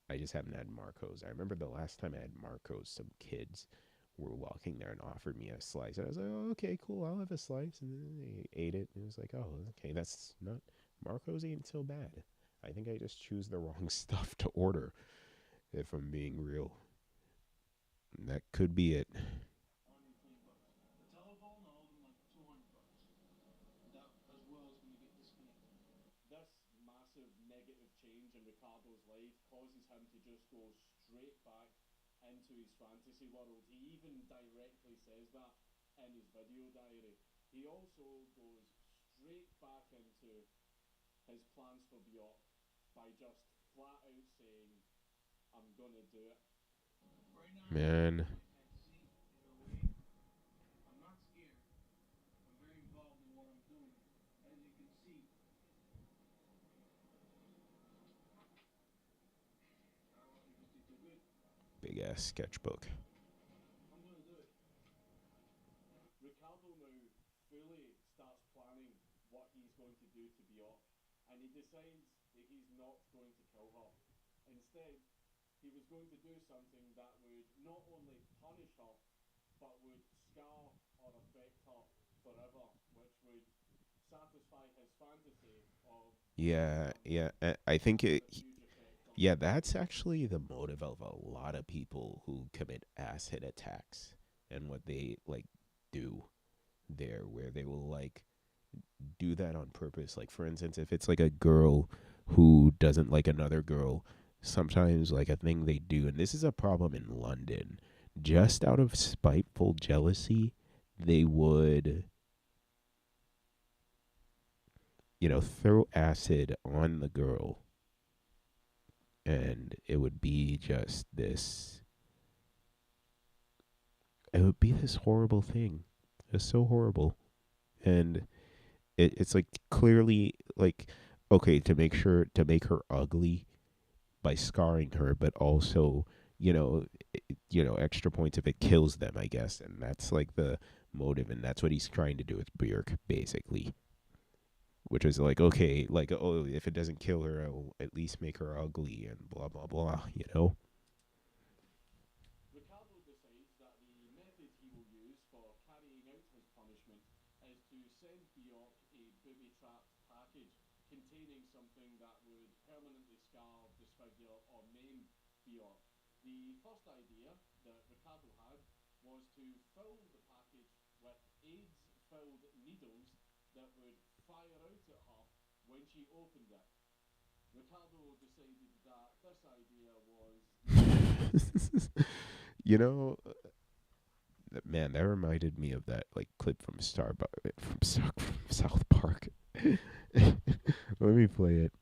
I just haven't had Marcos. I remember the last time I had Marcos, some kids were walking there and offered me a slice. I was like, oh, okay, cool. I'll have a slice. And then they ate it. And it was like, oh, okay, that's not. Marcos ain't so bad. I think I just choose the wrong stuff to order, if I'm being real. That could be it. $120. The telephone, I owed him like $200. That as well is going to get disconnected. This massive negative change in Ricardo's life causes him to just go straight back into his fantasy world. He even directly says that in his video diary. He also goes straight back into his plans for Bjork by just flat out saying, I'm gonna do it. Right now, I'm living Man, my fantasy in a way. I'm not scared. I'm very involved in what I'm doing. As you can see, I don't know if you can see too good. big ass sketchbook. I'm gonna do it. Ricardo now fully starts planning what he's going to do to Bjork, and he decides that he's not going to kill her. Instead, he was going to do something that would not only punish her, but would scar or affect her forever, which would satisfy his fantasy of doing Yeah, something yeah. I that think has it. a huge effect on Yeah, her. that's actually the motive of a lot of people who commit acid attacks and what they like do there, where they will like do that on purpose. Like for instance, if it's like a girl who doesn't like another girl, sometimes like a thing they do, and this is a problem in London, just out of spiteful jealousy, they would throw acid on the girl, and it would be just this. It would be this horrible thing. It's so horrible, and it's like clearly like okay to make her ugly by scarring her, but also you know extra points if it kills them, I guess, and that's like the motive, and that's what he's trying to do with Bjork, basically. Which is like okay, like oh, if it doesn't kill her, I'll at least make her ugly and blah blah blah. Ricardo decides that the method he will use for carrying out his punishment is to send Bjork a booby trapped package containing something that would permanently scar, disfigure, or maim Bjork. The first idea that Ricardo had was to fill the package with AIDS filled needles that would fire out at her when she opened it. Ricardo decided that this idea was not a good idea. you know, man, that reminded me of that like clip from from South Park. Let me play it.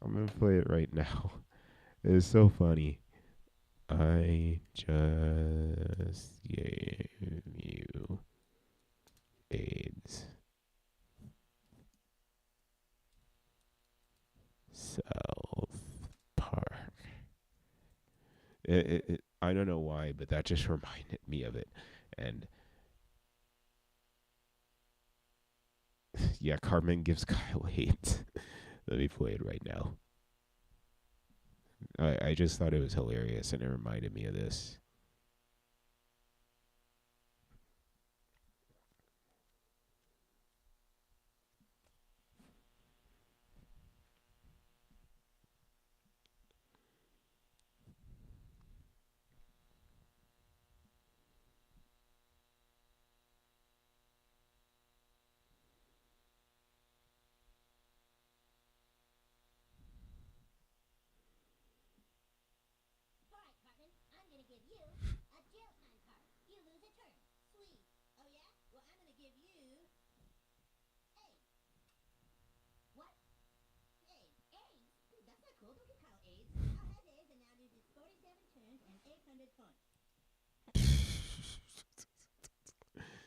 I'm gonna play it right now. It's so funny. I just gave you AIDS. South Park. I don't know why, but that just reminded me of it. And yeah, Carmen gives Kyle hate. Let me play it right now. I just thought it was hilarious and it reminded me of this.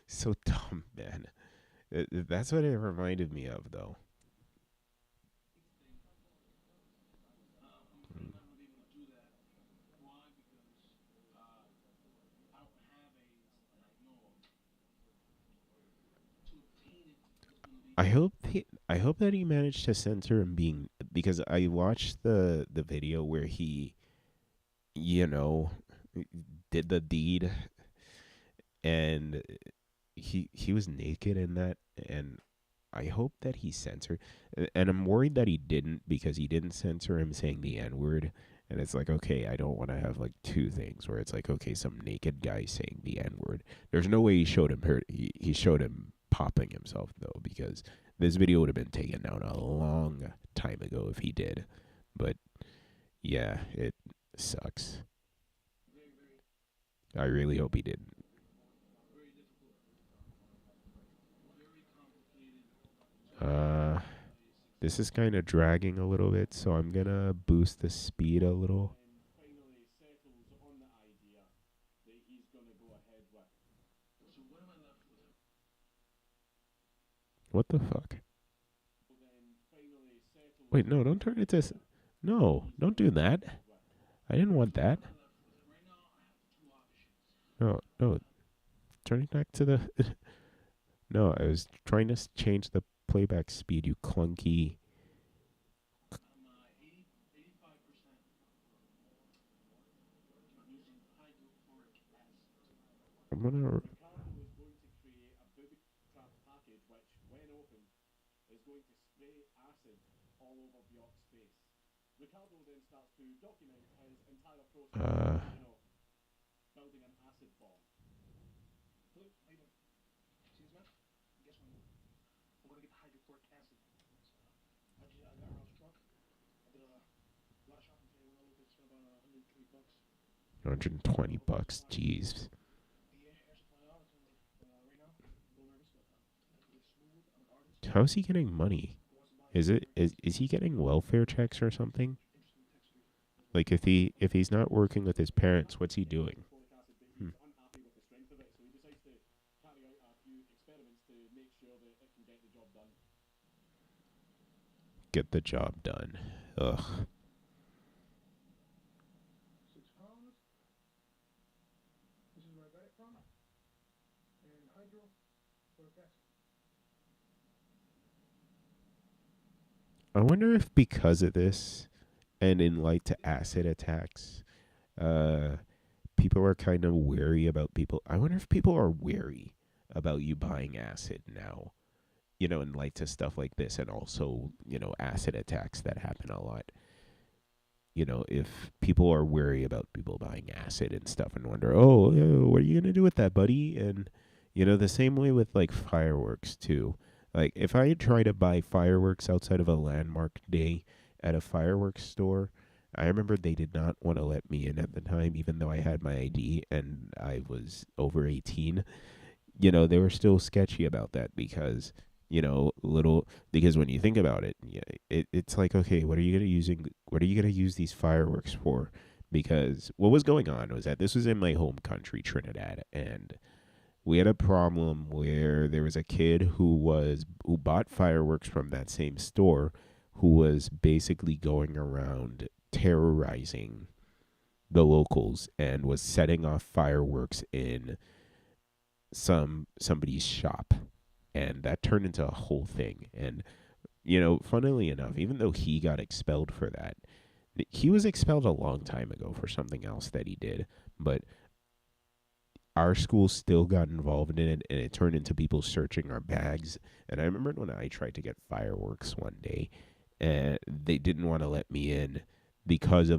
So dumb, man. That's what it reminded me of, though. Mm. I hope that he managed to censor him being, because I watched the video where he, you know, did the deed, and he was naked in that, and I hope that he censored, and I'm worried that he didn't, because he didn't censor him saying the N word. And it's like, okay, I don't want to have like two things where it's like, okay, some naked guy saying the N word. There's no way he showed him hurt. He showed him popping himself though, because this video would have been taken down a long time ago if he did. But yeah, it sucks. I really hope he didn't. Uh, this is kind of dragging a little bit, so I'm gonna boost the speed a little. And finally settles on the idea that he's going to go ahead with. What the fuck? Then finally settles Wait, no, on don't the turn it to. idea that No, he's don't going to do go that. ahead with. I didn't want that. No, no, turn it back to the. No, I was trying to change the playback speed, you clunky. I'm gonna. Ricardo is going to create a booby trap package which, when opened, is going to spray acid all over Bjork's face. Ricardo then starts to document his entire process of, Uh, building an acid bomb. $120. Jeez. How's he getting money? Is he getting welfare checks or something? Like if he's not working with his parents, what's he Inject doing? the folic acid, but Hmm. he's unhappy with the strength of it, so he decides to carry out a few experiments to make sure that it can get the job done. Get the job done. Ugh. I wonder if because of this and in light to acid attacks, uh, people are kind of wary about people. I wonder if people are wary about you buying acid now, in light to stuff like this, and also, acid attacks that happen a lot. If people are wary about people buying acid and stuff and wonder, oh, what are you going to do with that, buddy? And, the same way with like fireworks, too. Like, if I try to buy fireworks outside of a landmark day at a fireworks store, I remember they did not want to let me in at the time, even though I had my ID and I was over 18. They were still sketchy about that because, because when you think about it, yeah, it's like, okay, what are you gonna use these fireworks for? Because what was going on was that this was in my home country, Trinidad, and we had a problem where there was a kid who bought fireworks from that same store, who was basically going around terrorizing the locals and was setting off fireworks in somebody's shop, and that turned into a whole thing. And funnily enough, even though he got expelled for that, he was expelled a long time ago for something else that he did, but our school still got involved in it, and it turned into people searching our bags. And I remember when I tried to get fireworks one day, and they didn't want to let me in because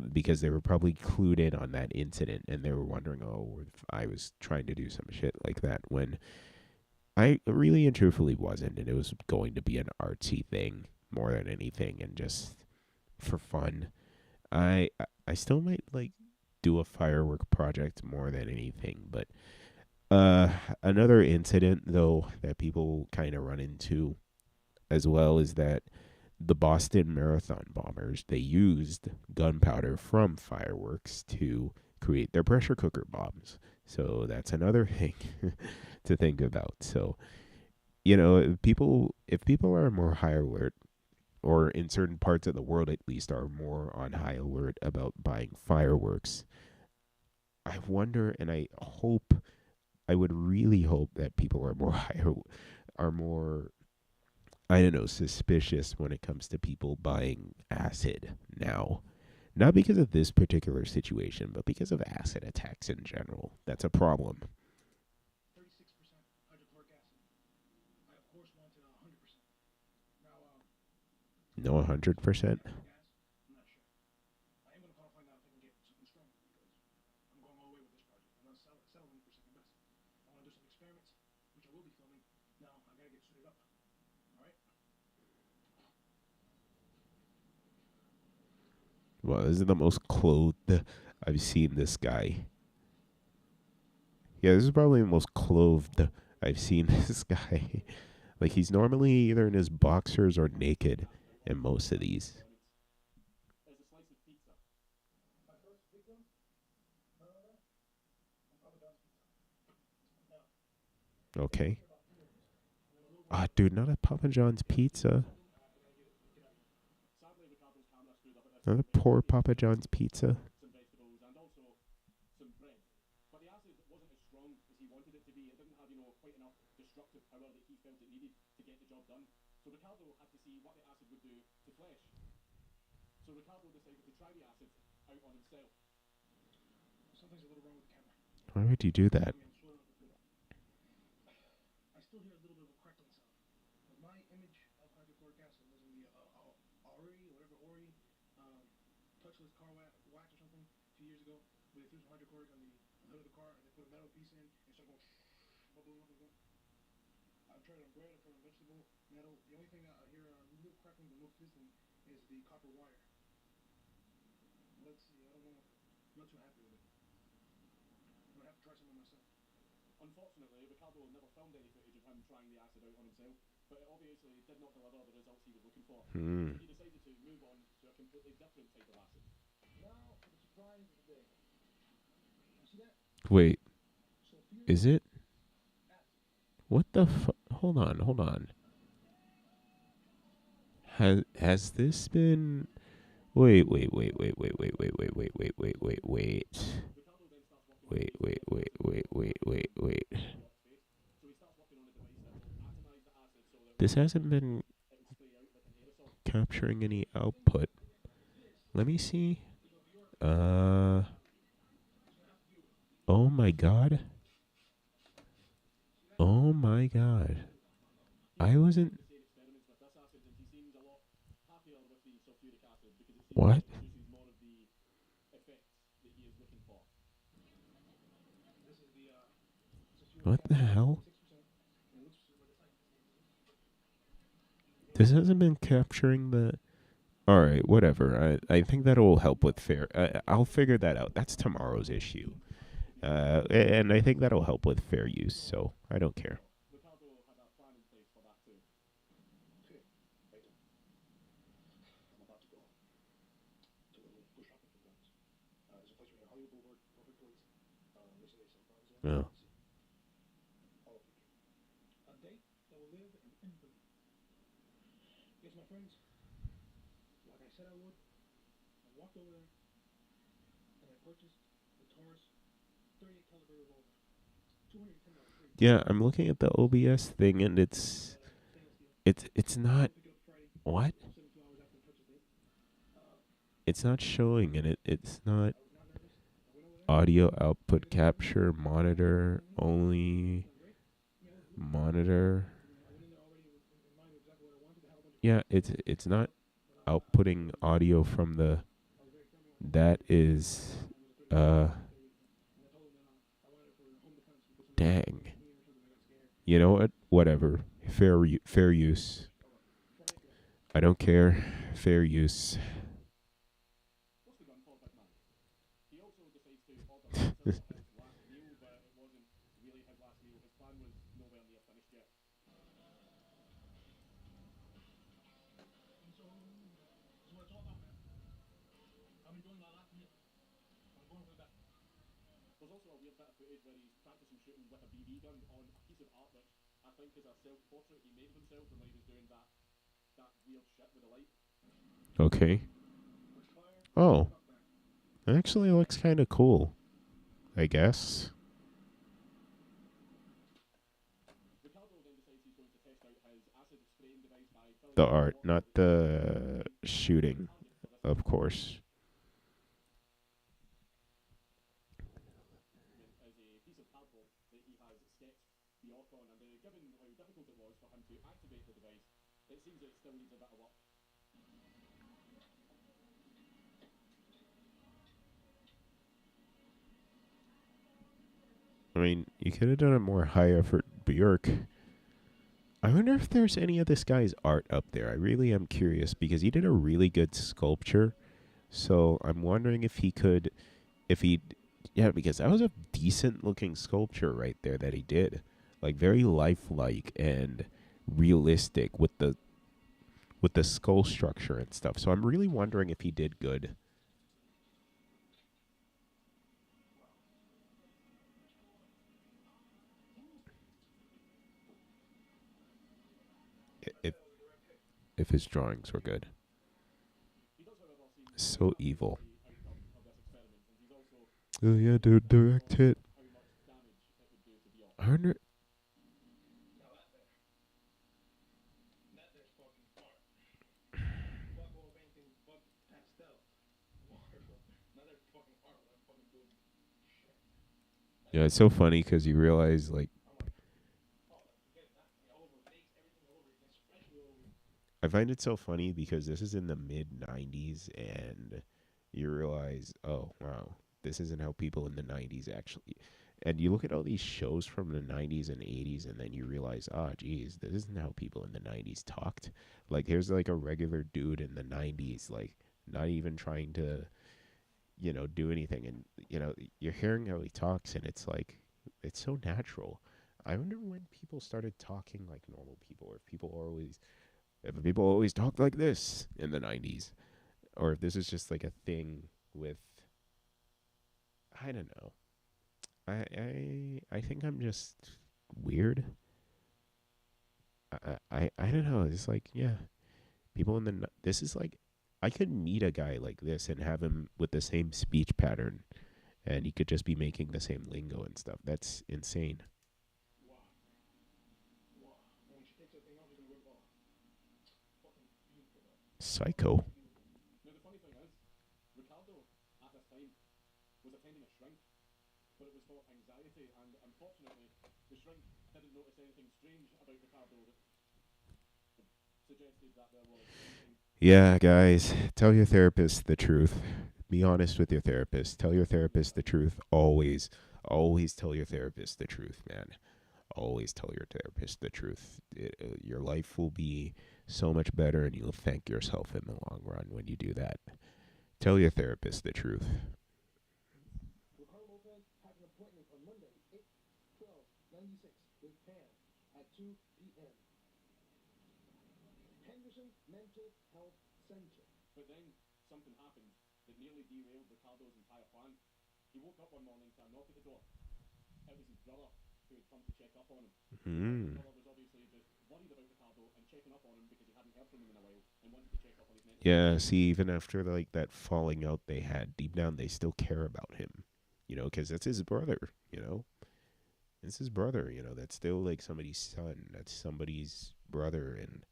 they were probably clued in on that incident, and they were wondering, oh, if I was trying to do some shit like that, when I really and truthfully wasn't, and it was going to be an artsy thing more than anything, and just for fun. I still might like do a firework project more than anything, but another incident though that people kind of run into as well is that the Boston Marathon bombers, they used gunpowder from fireworks to create their pressure cooker bombs. So that's another thing to think about. So, if people are more high alert, or in certain parts of the world at least are more on high alert about buying fireworks, I wonder, and I would really hope that people are more are more, I don't know, suspicious when it comes to people buying acid now. Not because of this particular situation, but because of acid attacks in general. That's a problem. 36% hydrochloric acid. I, of course, wanted 100%. Now, No, 100%. gas, I'm not sure. I am going to call and find out if I can get something stronger because I'm going all the way with this project. I'm not settling for second best. I want to do some experiments, which I will be filming. Now, I got to get suited up. All right? Well, this is the most clothed I've seen this guy. Yeah, this is probably the most clothed I've seen this guy. Like, he's normally either in his boxers or naked in most of these. Is a slice of pizza. My first victim, Papa John's pizza. Now, it takes Okay. me about 3 minutes. And then a little Ah, work. dude, not a Papa John's pizza. I gotta get out of here. Sadly, Ricardo's camera screwed up at this Not a point, but he poor wanted me to Papa film John's pizza. some vegetables and also some bread. But the acid wasn't as strong as he wanted it to be. It didn't have, quite enough destructive power that he felt it needed to get the job done. So Ricardo had to see what the acid would do to flesh. So Ricardo decided to try the acid out on himself. Something's a little wrong with the camera. Why would you do Excuse that? me, I'm swollen up a bit. I still hear a little bit of a crackling sound. But my image of hydrochloric acid was in the Ori, um, touchless car wax or something a few years ago, where they threw some hydrochloric on the hood of the car and they put a metal piece in and started going bubbling up like that. I've tried it on bread, I've tried it on vegetable, metal. The only thing I hear a little crackling but no fizzling is the copper wire. Let's see, I don't know. I'm not too happy with it. I'm gonna have to try some on myself. Unfortunately, Ricardo never filmed any footage of him trying the acid out on himself, but it obviously did not deliver the results he was looking for. Hmm. So he decided to move on to a completely different type of acid. Now for the surprise of the day. You see that? Wait, is Sulfuric it? acid. What the Hold on, hold on. Has this been? Wait, wait, wait, wait, wait, wait, wait, wait, wait, wait, wait, wait, wait. Ricardo then starts working on a Wait, piece of wait, metal wait, using wait, wait, wait, wait. Bjork's face. So he starts working on a device that will atomize the acid so that This when hasn't been it will spray out like an aerosol. capturing any The only thing output. this Let me see. is a Bjork Uh, is gonna have to deal with. oh my god. See that? Oh my god. He I has been doing wasn't. the same experiments with this acid and he seems a lot happier with the sulfuric acid because it seems like What? it produces more of the effects that he is looking for. This is the sulfuric What the acid, hell? 36%. And it looks like This hasn't been capturing the. Alright, whatever. I think that will help with fair. I'll figure that out. That's tomorrow's issue. And I think that'll help with fair use, so I don't care. So Ricardo had a plan in place for that too. Okay, right. I'm about to go to go shopping for guns. There's a place right here, Hollywood Boulevard, perfect place. They say they sell guns there. Oh. Let's see. All of picture. A date that will live in infamy. Yes, my friends, like I said I would, I walked over there and I Yeah, I'm looking at the OBS thing and it's not what? It's not showing and it's not audio output capture monitor only monitor. Yeah, it's not outputting audio from the that is uh dang. You know what? Whatever. Fair use. I don't care. Fair use. Mostly done for Big Man. He also decides to order pizza for his last meal, but it wasn't really his last meal. His plan was nowhere near finished yet. There's also a weird bit of footage where he's practicing shooting with a BB gun on a piece of art, which I think is a self-portrait he made of himself from when he was doing that weird shit with the light. Okay. Oh, it actually looks kind of cool. I guess Ricardo then decides he's going to test out his acid spraying device by filling the it with art, water not and the using a shooting, target for this of one. course. Is a piece of cardboard that he has sketched Bjork on, and given how difficult it was for him to activate the device, it seems that it still needs a bit of work. I mean, you could have done it more high effort, Bjork. I wonder if there's any of this guy's art up there. I really am curious because he did a really good sculpture. So I'm wondering if he could, if he, yeah, because that was a decent looking sculpture right there that he did, like very lifelike and realistic with the skull structure and stuff. So I'm really wondering if he did good. If his drawings were good. He does, however, seem quite So happy with evil. the outcome of this experiment, and he's also Oh yeah, quite dude, aware direct of hit. how much damage it would do to Bjork. I wonder. Yeah, it's so funny because you realize like I find it so funny because this is in the mid '90s and you realize, oh wow, this isn't how people in the '90s actually. And you look at all these shows from the '90s and '80s, and then you realize, ah, oh, geez, this isn't how people in the '90s talked. Like, here's like a regular dude in the '90s, like not even trying to, do anything, and you're hearing how he talks, and it's like, it's so natural. I wonder when people started talking like normal people, or if people always talked like this in the '90s, or if this is just like a thing with, I don't know. I think I'm just weird. I don't know. It's like, yeah, people in the this is like I could meet a guy like this and have him with the same speech pattern, and he could just be making the same lingo and stuff. That's insane. Psycho. Now, the funny thing is, Ricardo, at this time, was attending a shrink, but it was for anxiety, and unfortunately, the shrink didn't notice anything strange about Ricardo that suggested that there was anything. Yeah, guys, tell your therapist the truth. Be honest with your therapist. Tell your therapist the truth always. Always tell your therapist the truth, man. Always tell your therapist the truth. Your life will be so much better, and you'll thank yourself in the long run when you do that. Tell your therapist the truth. But then something happened that nearly derailed Ricardo's entire plan. He woke up one morning to a knock at the door. It was his brother who had come to check up on him. His Hmm. brother was obviously just worried about Ricardo and checking up on him because he hadn't heard from him in a while. and wanted to check up on his mental Yeah, well-being. see, even after like that falling out they had, deep down they still care about him, because that's his brother. You know, it's his brother. That's still like somebody's son. That's somebody's brother, and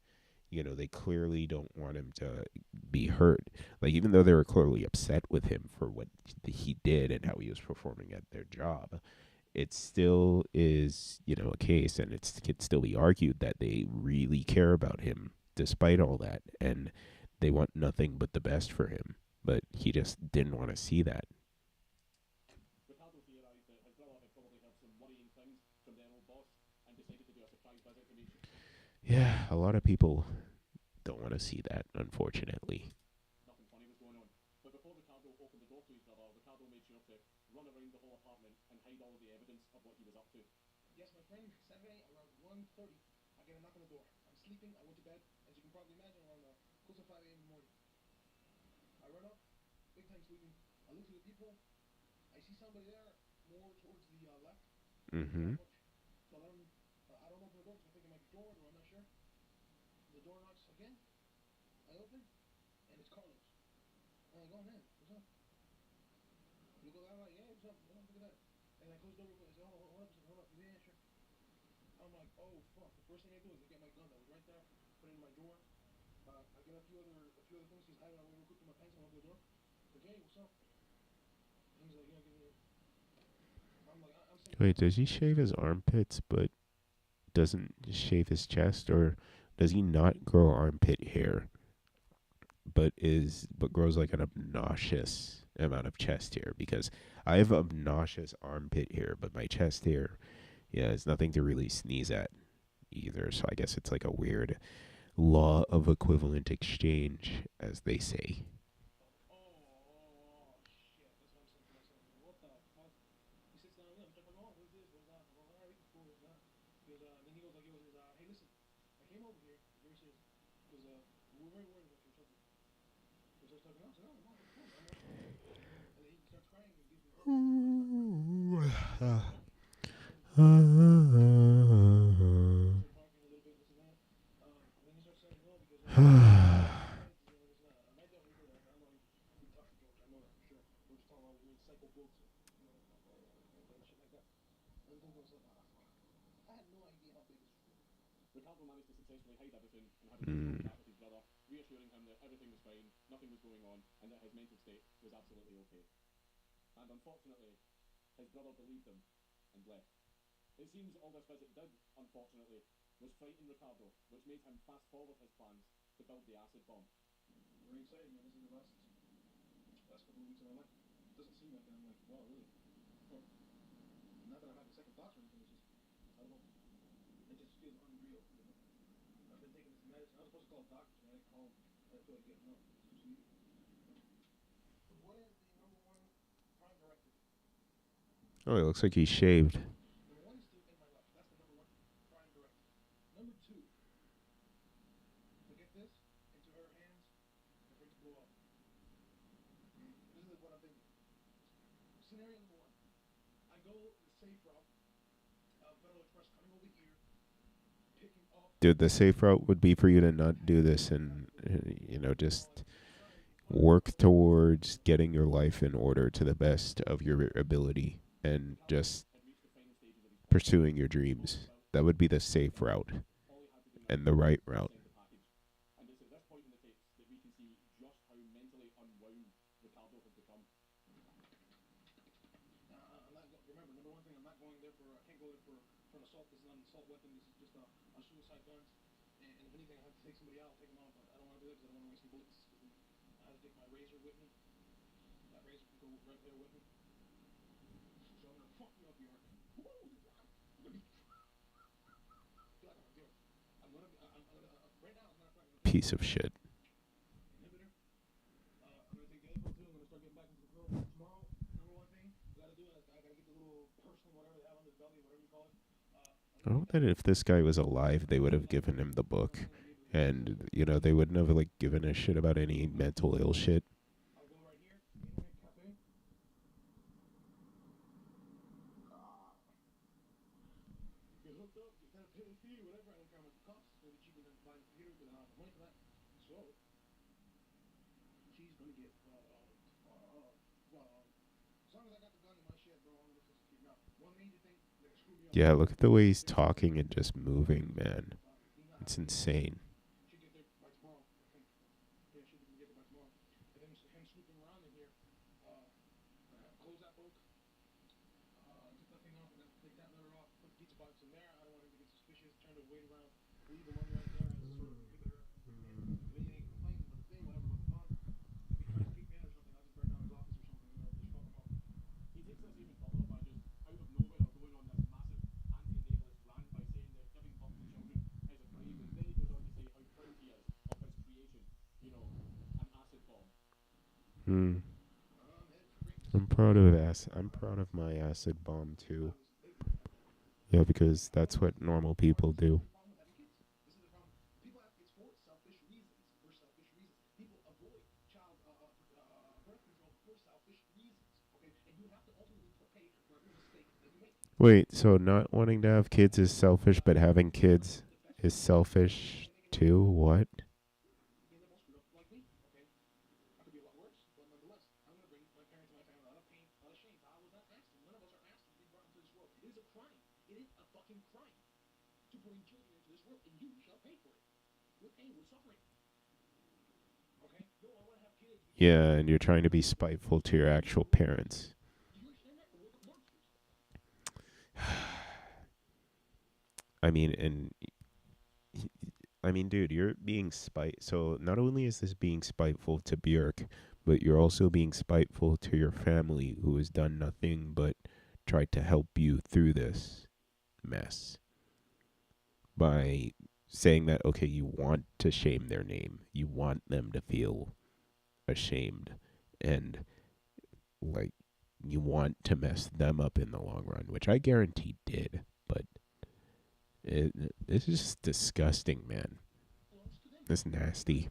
they clearly don't want him to be hurt. Like even though they were clearly upset with him for what he did and how he was performing at their job, it still is, a case, and it can still be argued that they really care about him despite all that, and they want nothing but the best for him. But he just didn't want to see that. Ricardo theorised that his brother had probably heard some worrying things from their old boss and decided to do a surprise visit to make sure Yeah, a lot of people don't want to see that, unfortunately. nothing funny was going on. But before Ricardo opened the door to his brother, Ricardo made sure to run around the whole apartment and hide all of the evidence of what he was up to. Yes, my friend. Saturday around 1:30, I get a knock on the door. I'm sleeping. I went to bed, as you can probably imagine, around close to 5 a.m. in the morning. I run up, big time sleeping. I look through the peephole. I see somebody there, more towards the left, looking at Mm-hmm. my couch. So I don't open the door because I think it might be George or I'm not sure. The door knocks again. I open, and it's Carlos. I'm like, oh man, what's up? You go down, like, yeah, what's up? Look at that. And I close the door real quick. I say, hold up, hold up. Yeah, sure. I'm like, oh fuck. The first thing I do is I get my gun that was right there, put it in my drawer. I get a few other things. He's hiding away real quick with my pants. I open the door. Like, hey, what's up? And he's like, yeah, give me. I'm like, I'm safe. Wait, does he shave his armpits but doesn't shave his chest, or does he not grow armpit hair but grows like an obnoxious amount of chest hair? Because I have obnoxious armpit hair, but my chest hair, yeah, is nothing to really sneeze at either. So I guess it's like a weird law of equivalent exchange, as they say. Oh, shit. That's what I'm saying to myself. What the fuck? He sits down with me. I'm trying to go, oh, what is this? What is that? I'm like, all right, cool, what's that? He goes, then he goes like, hey, listen, I came over here, very seriously, because we were very worried about your temper. So he starts talking, I said, no, no, of course, I'm not sure. And then he starts crying and gives me hugs and stuff like that. And I'm like, oh. And then we start talking a little bit, this and that. And then he starts saying, no, because my friend, this and that. My dad heard that. I know he talked to George. I know that for sure. We're just talking about weird psycho books and shit like that. And I'm thinking to myself, ah, fuck. I had no idea how big this was going to be. Ricardo managed to successfully hide everything and have a good talk Mm. back with his brother, reassuring him that everything was fine, nothing was going on, and that his mental state was absolutely okay. And unfortunately, his brother believed him and left. It seems all this visit did, unfortunately, was frighten Ricardo, which made him fast forward his plans to build the acid bomb. Very exciting, man. This is the last couple of weeks of my life. It doesn't seem like it. I'm like, wow, really? Well, not that I'm having second thoughts or anything. It's just, I don't know. It just feels unreal, you know? I've been taking this medicine. I was supposed to call doctors, man. I didn't call them. I didn't feel like getting up. It's too sleepy. What is the number one prime directive? Oh, it looks like he's shaved. Number one is to end my life. That's the number one prime directive. Number two, to get this into her hands and for it to blow up. This is what I'm thinking. Scenario number one, I go the safe route. Federal Express coming over here, picking up Dude, the safe route would be for you to what not do happened this and, afterwards. just Because I'm trying to find work what happened towards afterwards. getting your life in order to the best of your ability and Ricardo just had reached the final stages of his plan. pursuing your His boat was dreams. built, That would be the the plane safe was landed. route All he had to do now and the right was route. send the package. And it's at this point in the tapes that we can see just how mentally unwound Ricardo has become. I'm not remember number one thing. I'm not going there for. I can't go there for an assault. This is not an assault weapon. This is just a suicide gun. And if anything, I have to take somebody out. I'll take them out. But I don't want to do that because I don't want to waste any bullets. I have to take my razor with me. That razor can go right there with me. So I'm gonna fuck you up, Bjork. I'm gonna be. Feel like I'm a Bjork. Right now, as a matter of fact, I'm gonna take Piece my of shit. inhibitor. I'm gonna take the other pill too. I'm gonna start getting back into the pill tomorrow. Number one thing I gotta do is I gotta get the little person, whatever they have on the belly, whatever you call it. I I gotta get hope that. that if this guy was And alive, they once would I get have that given done, him the book. I'm gonna be able to get myself And, into they a wouldn't have, like, given a shit about any mental ill shit. I'll go right here, Internet Cafe. Ah, get hooked up, get kind of pay a fee or whatever. I don't care how much it costs. It's gonna be cheaper than buying a computer because I don't have the money for that. So Yeah, look at the way he's talking and just moving, man. It's insane. He takes this even further by just out of nowhere going on this massive anti-natalist rant by saying that giving birth to children is a crime, and then he goes on to say how proud he is of his creation, an acid bomb. Hmm. I'm proud of my acid bomb too. Yeah, because that's what normal people do. Wait, so not wanting to have kids is selfish, but having kids is selfish too? What? Yeah, and you're trying to be spiteful to your actual parents. I mean, and I mean, dude, you're being spite. So not only is this being spiteful to Bjork, but you're also being spiteful to your family, who has done nothing but tried to help you through this mess by saying that okay, you want to shame their name, you want them to feel ashamed, and like you want to mess them up in the long run, which I guarantee did. But it's just disgusting, man. It's nasty.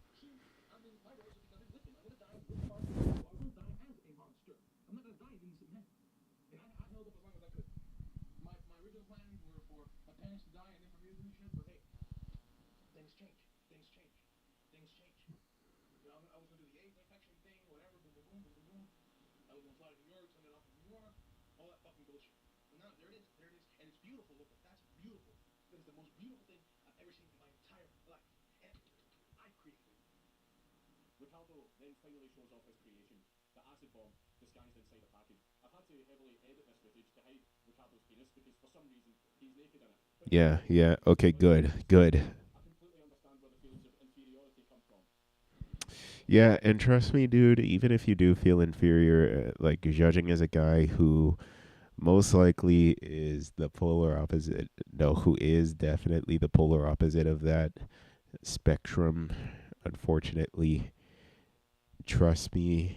Ricardo then finally shows off his creation, the acid bomb disguised inside a package. I've had to heavily edit this footage to hide Ricardo's penis because for some reason he's naked in it. But Yeah, here's the thing, yeah. Okay, when it comes good, to this sort of good. stuff, I completely understand where the feelings of inferiority come from. Yeah, and trust me, dude, even if you do feel inferior, like judging as a guy who most likely is the polar opposite, no, who is definitely the polar opposite of that spectrum, unfortunately, trust me,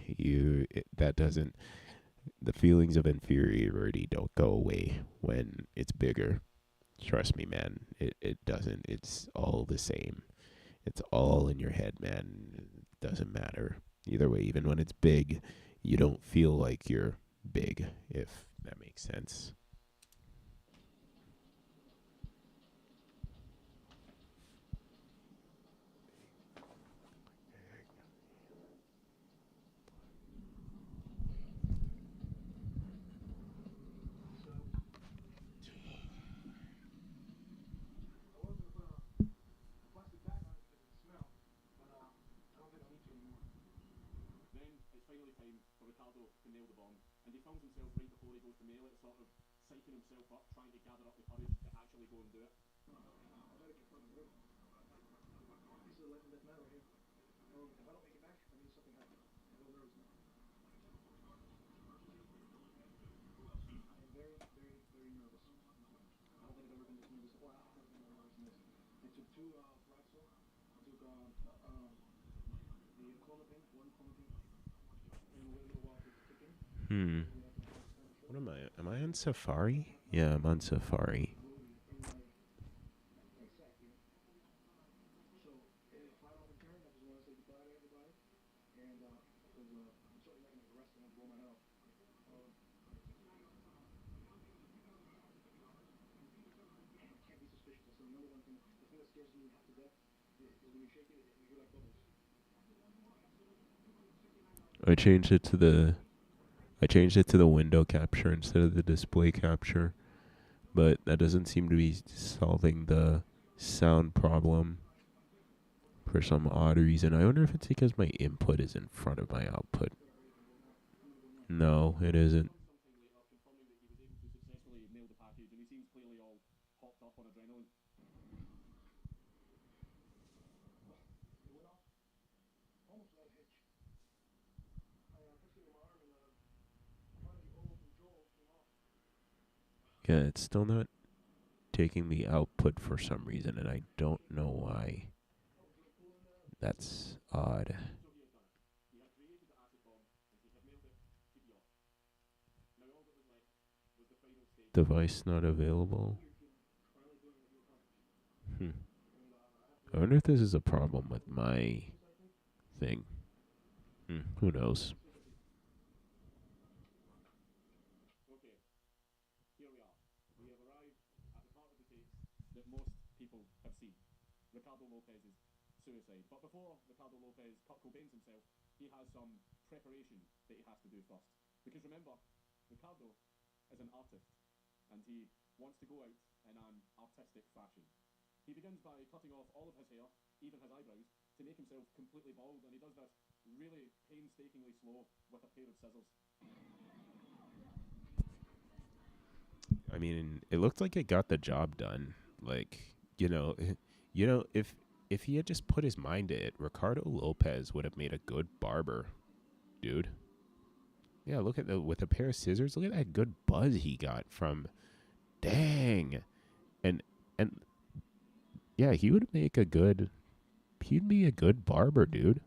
that doesn't, the feelings of inferiority don't go away when it's bigger. Trust me, man, it doesn't. It's all the same. It's all in your head, man. It doesn't matter. Either way, even when it's big, you don't feel like you're big, if that makes sense. Then it's finally time for Ricardo to nail the bomb, and he films himself right before he goes to nail it, sort of psyching himself up, trying to gather up the courage to actually go and do it. Hmm. What am I? Am I on Safari? Yeah, I'm on Safari. I changed it to the I changed it to the window capture instead of the display capture, but that doesn't seem to be solving the sound problem for some odd reason. I wonder if it's because my input is in front of my output. No, it isn't. On something later, confirming that he was able to successfully nail the package, and he seems clearly all hopped up on adrenaline. Yeah, it's still not taking the output for some reason, and I don't know why. That's odd. So he had done it. He had created the acid bomb, and he had mailed it to Bjork. Now all that was left was the final stage of the Device mission. not available. Hmm. I wonder if this is a problem with my thing. Who knows? Okay, here we are. We have arrived at the part of the tapes that most people have seen. Ricardo Lopez's suicide. But before Ricardo Lopez Kurt Cobains himself, he has some preparation that he has to do first. Because remember, Ricardo is an artist and he wants to go out in an artistic fashion. He begins by cutting off all of his hair, even his eyebrows, to make himself completely bald, and he does this really painstakingly slow with a pair of scissors. I mean, it looked like it got the job done. Like, you know, if he had just put his mind to it, Ricardo Lopez would have made a good barber, dude. Yeah, look at the with a pair of scissors. Look at that good buzz he got from. Dang, and and yeah, he would make a good. He'd be a good barber, dude.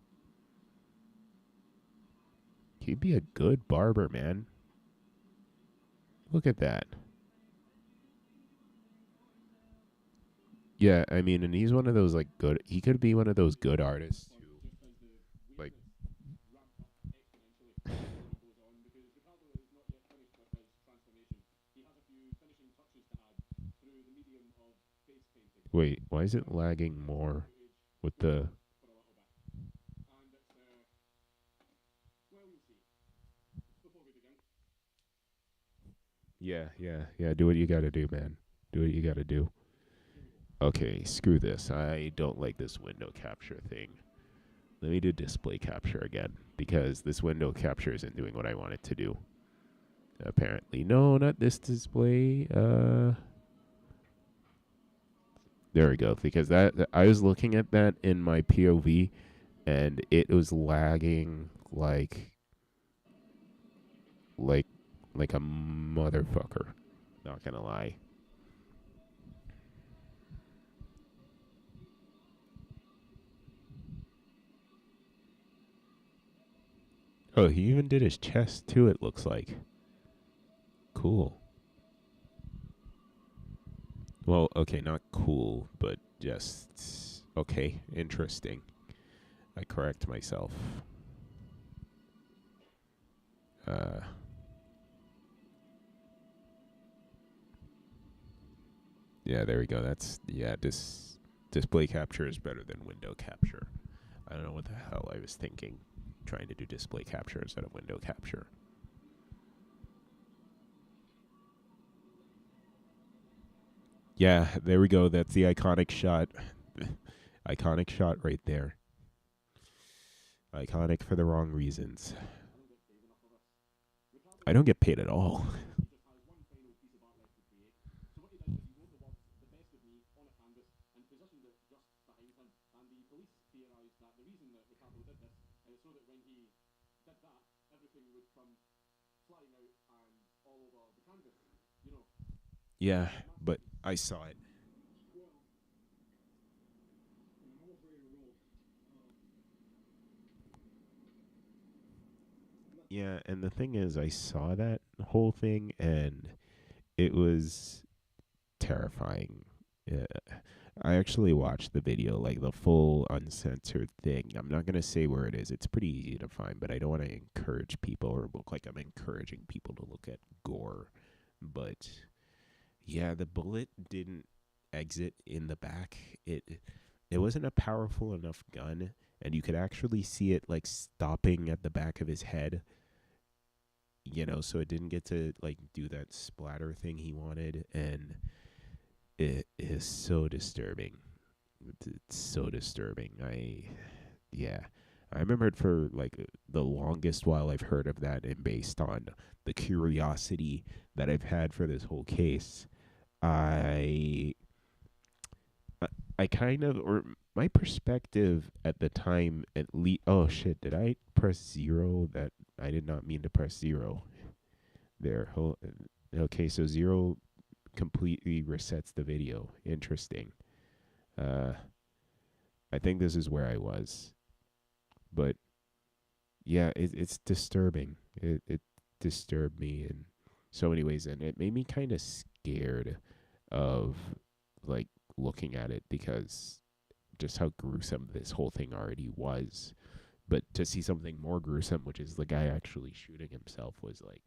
He'd be a good barber, man. Look at that. Yeah, I mean, and he's one of those like good. He could be one of those good artists Point, who, just as the like, weirdness ramped up exponentially as the story goes on, because Ricardo is not yet finished with his transformation. He has a few finishing touches to add through the medium of face painting. wait, why is it Now, lagging this is more footage with we've the? got for a little bit, and it's well, you'll see. Before we begin, Yeah. Do what you gotta do, man. Do what you gotta do. here we go. Okay, screw this. I don't like this window capture thing. Let me do display capture again because this window capture isn't doing what I want it to do. Apparently, no, not this display. There we go. Because I was looking at that in my POV, and it was lagging like like a motherfucker. Not gonna lie. Oh, he even did his chest too. It looks like cool. Well, okay, not cool, but just okay, interesting. I correct myself. Uh, yeah, there we go. That's yeah. This display capture is better than window capture. I don't know what the hell I was thinking, trying to do display capture instead of window capture. Yeah, there we go. That's the iconic shot. Iconic shot right there. Iconic for the wrong reasons. I don't get paid enough for this. Ricardo I don't get knows paid at all. he just has one final piece of art left to create. So what he did is he wrote the words "the best of me" on a canvas and positioned it just behind him. And the police theorised that the reason that Ricardo did this is so that when he did that, everything would come flying out and all over the canvas. You know, Yeah, a but masterpiece. I saw it. Yeah, and the thing is, I saw that whole thing, and it was terrifying. Yeah. I actually watched the video, like the full uncensored thing. I'm not gonna say where it is. It's pretty easy to find, but I don't want to encourage people or look like I'm encouraging people to look at gore. But yeah, the bullet didn't exit in the back. It wasn't a powerful enough gun, and you could actually see it like stopping at the back of his head, so it didn't get to like do that splatter thing he wanted, and it is so disturbing. It's so disturbing. Yeah. I remembered for like the longest while I've heard of that, and based on the curiosity that I've had for this whole case, I I kind of, or my perspective at the time, at least. Oh shit! Did I press zero? That I did not mean to press zero. There. Okay, so zero completely resets the video. Interesting. Uh, I think this is where I was, but yeah, it's disturbing. It disturbed me in so many ways, and it made me kind of scared of like looking at it, because just how gruesome this whole thing already was. But to see something more gruesome, which is the guy actually shooting himself, was like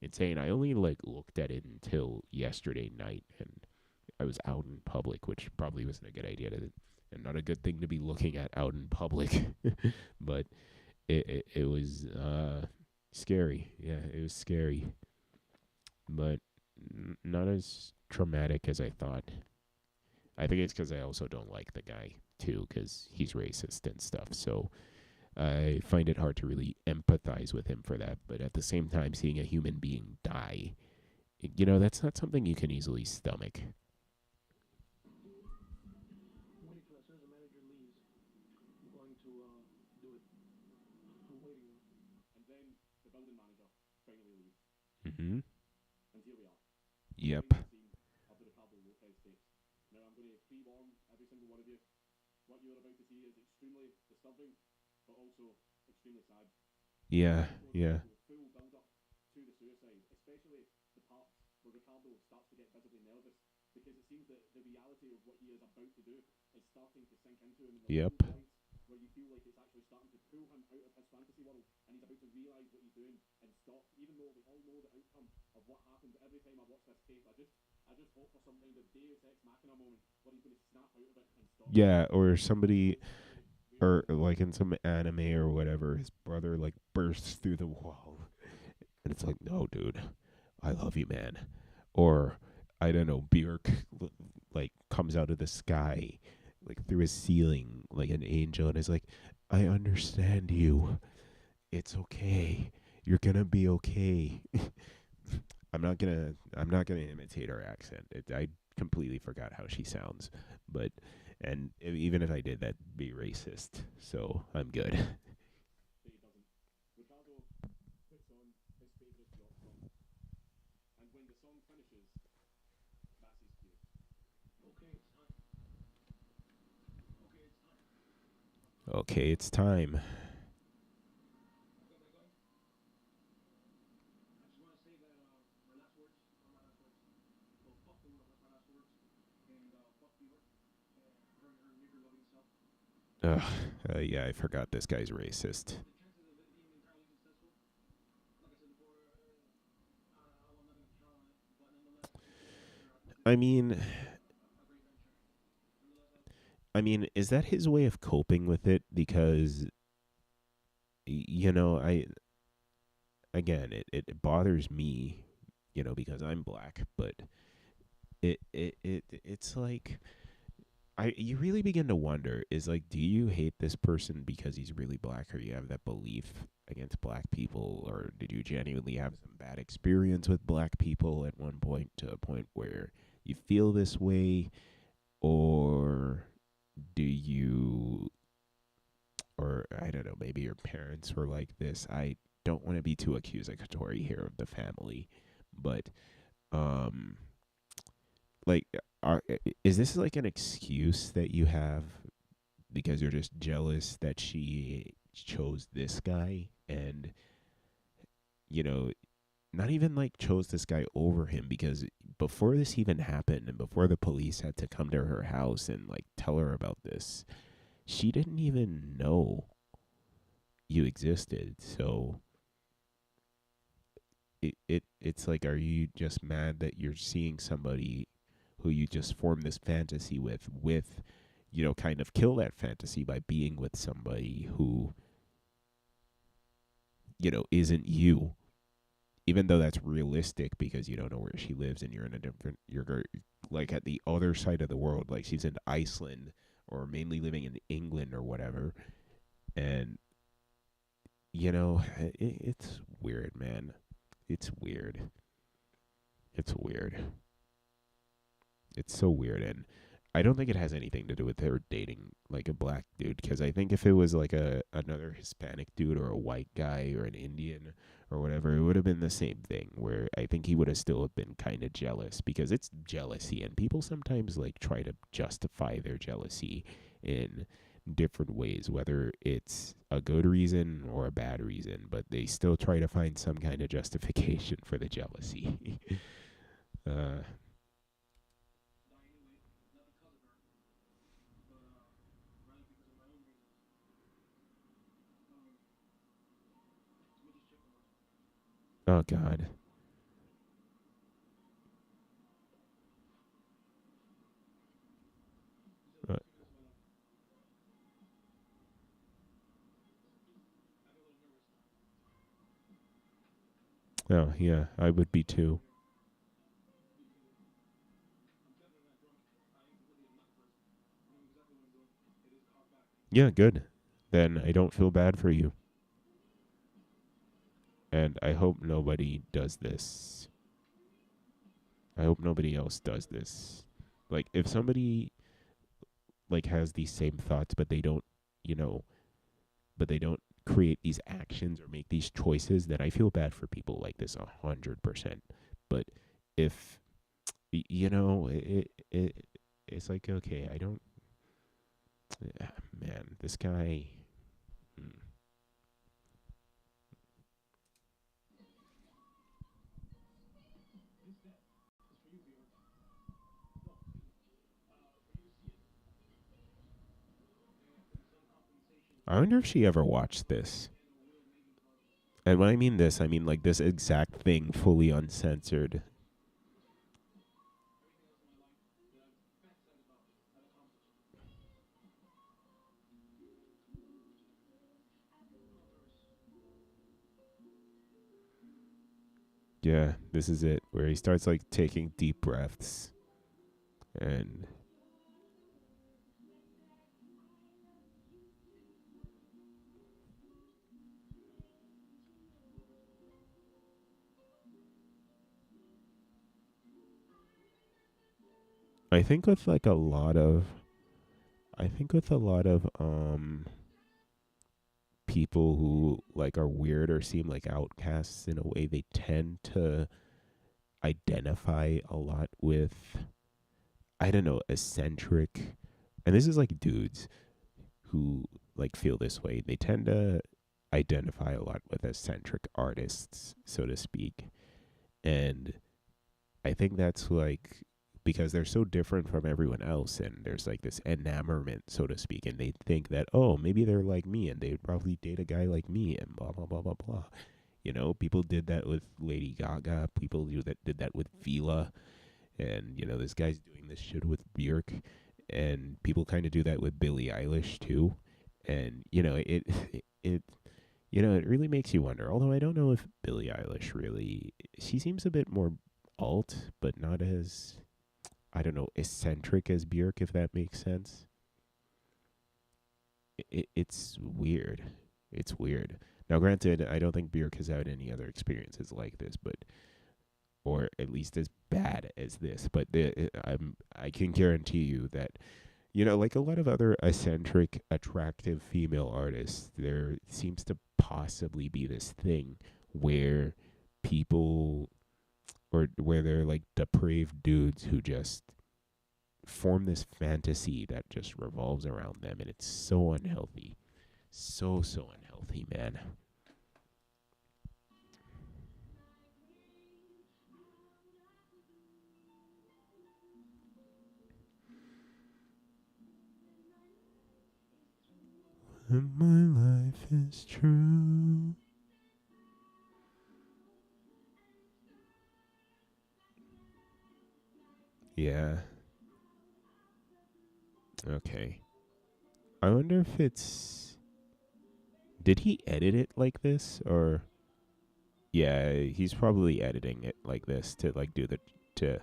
insane. I only like looked at it until yesterday night, and I was out in public, which probably wasn't a good idea and not a good thing to be looking at out in public. But it was scary. Yeah, it was scary, but not as traumatic as I thought. I think it's because I also don't like the guy too, because he's racist and stuff. So I find it hard to really empathize with him for that. But at the same time, seeing a human being die, that's not something you can easily stomach. And then the building manager finally leaves. Mm-hmm. And here we are, Yep. behind the scene of the Ricardo Lopez tapes. Now, I'm going to pre warn every single one of you, what you're about to see is extremely disturbing, but also extremely sad. Yeah. Before the Yeah. actual full build up to the suicide, especially the parts where Ricardo starts to get visibly nervous, because it seems that the reality of what he is about to do is starting to sink into him in the little Yep. points where you feel like it's actually starting to pull him out of his fantasy world, and he's about to realise what he's doing and stop. Even though we all know the outcome of what happened, every time I watch this tape, I just hope for some kind of Deus Ex Machina moment where he's going to snap out of it and stop. Yeah. Or Because it's somebody, so scary. We all or know like in some anime or whatever, his brother like bursts through the wall, and it's like, no, dude, I love you, man. Or I don't know, Bjork like comes out of the sky, like through his ceiling, like an angel, and is like, I understand you. It's okay. You're gonna be okay. I'm not gonna imitate her accent. I completely forgot how she sounds, but and even if I did, that'd be racist. So I'm good. that he doesn't. Ricardo puts on his favourite Bjork song, and when the song finishes, that's his cue. Okay, it's time. Ugh, yeah, I forgot this guy's racist. I mean, is that his way of coping with it? Because I again, it bothers me, because I'm black, but it's like you really begin to wonder, is like, do you hate this person because he's really black, or you have that belief against black people, or did you genuinely have some bad experience with black people at one point, to a point where you feel this way, or do you, or I don't know, maybe your parents were like this. I don't want to be too accusatory here of the family, but um like, is this like an excuse that you have because you're just jealous that she chose this guy, and you know not even like chose this guy over him, because before this even happened, and before the police had to come to her house and like tell her about this, she didn't even know you existed. So it's like, are you just mad that you're seeing somebody who you just formed this fantasy with kind of kill that fantasy by being with somebody who, isn't you, even though that's realistic because you don't know where she lives and you're in a different, like at the other side of the world, like she's in Iceland or mainly living in England or whatever. And, it's weird, man. It's weird. It's weird. It's so weird. And I don't think it has anything to do with her dating like a black dude, because I think if it was like another Hispanic dude or a white guy or an Indian or whatever, it would have been the same thing. Where I think he would have still have been kind of jealous, because it's jealousy, and people sometimes like try to justify their jealousy in different ways, whether it's a good reason or a bad reason, but they still try to find some kind of justification for the jealousy. uh, oh God. Uh, oh yeah, I would be too. Yeah, good. Then I don't feel bad for you. And I hope nobody does this. I hope nobody else does this. Like if somebody like has these same thoughts but they don't, you know, but they don't create these actions or make these choices, then I feel bad for people like this 100%. But if it's like okay, I don't man, this guy hmm. I wonder if she ever watched this. And when I mean this, I mean like this exact thing fully uncensored. Yeah, this is it, where he starts like taking deep breaths. And I think with like a lot of, I think with a lot of people who like are weird or seem like outcasts in a way, they tend to identify a lot with, I don't know, eccentric. And this is like dudes who like feel this way. They tend to identify a lot with eccentric artists, so to speak. And I think that's like because they're so different from everyone else, and there's like this enamorment, so to speak, and they think that, oh, maybe they're like me and they'd probably date a guy like me and blah blah blah blah blah. People did that with Lady Gaga. People did that with Vila, and this guy's doing this shit with Bjork, and people kind of do that with Billie Eilish too. And it really makes you wonder. Although I don't know if Billie Eilish really, she seems a bit more alt, but not as, I don't know, eccentric as Björk, if that makes sense. It's weird. It's weird. Now, granted, I don't think Björk has had any other experiences like this, but or at least as bad as this. But I can guarantee you that like a lot of other eccentric, attractive female artists, there seems to possibly be this thing where people, or where they're like depraved dudes who just form this fantasy that just revolves around them, and it's so unhealthy. So unhealthy, man. And my life is true. Yeah. Okay. I wonder if it's. Did he edit it like this? Or. Yeah, he's probably editing it like this to, like, do the. To.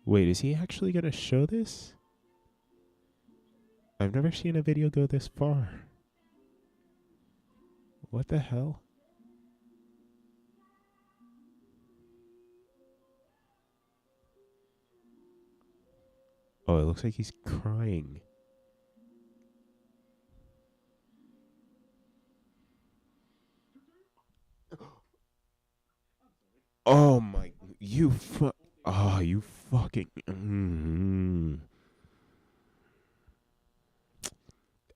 Wait, is he actually gonna show this? I've never seen a video go this far. What the hell? Oh, it looks like he's crying. Oh my. You fu. Oh, you fucking.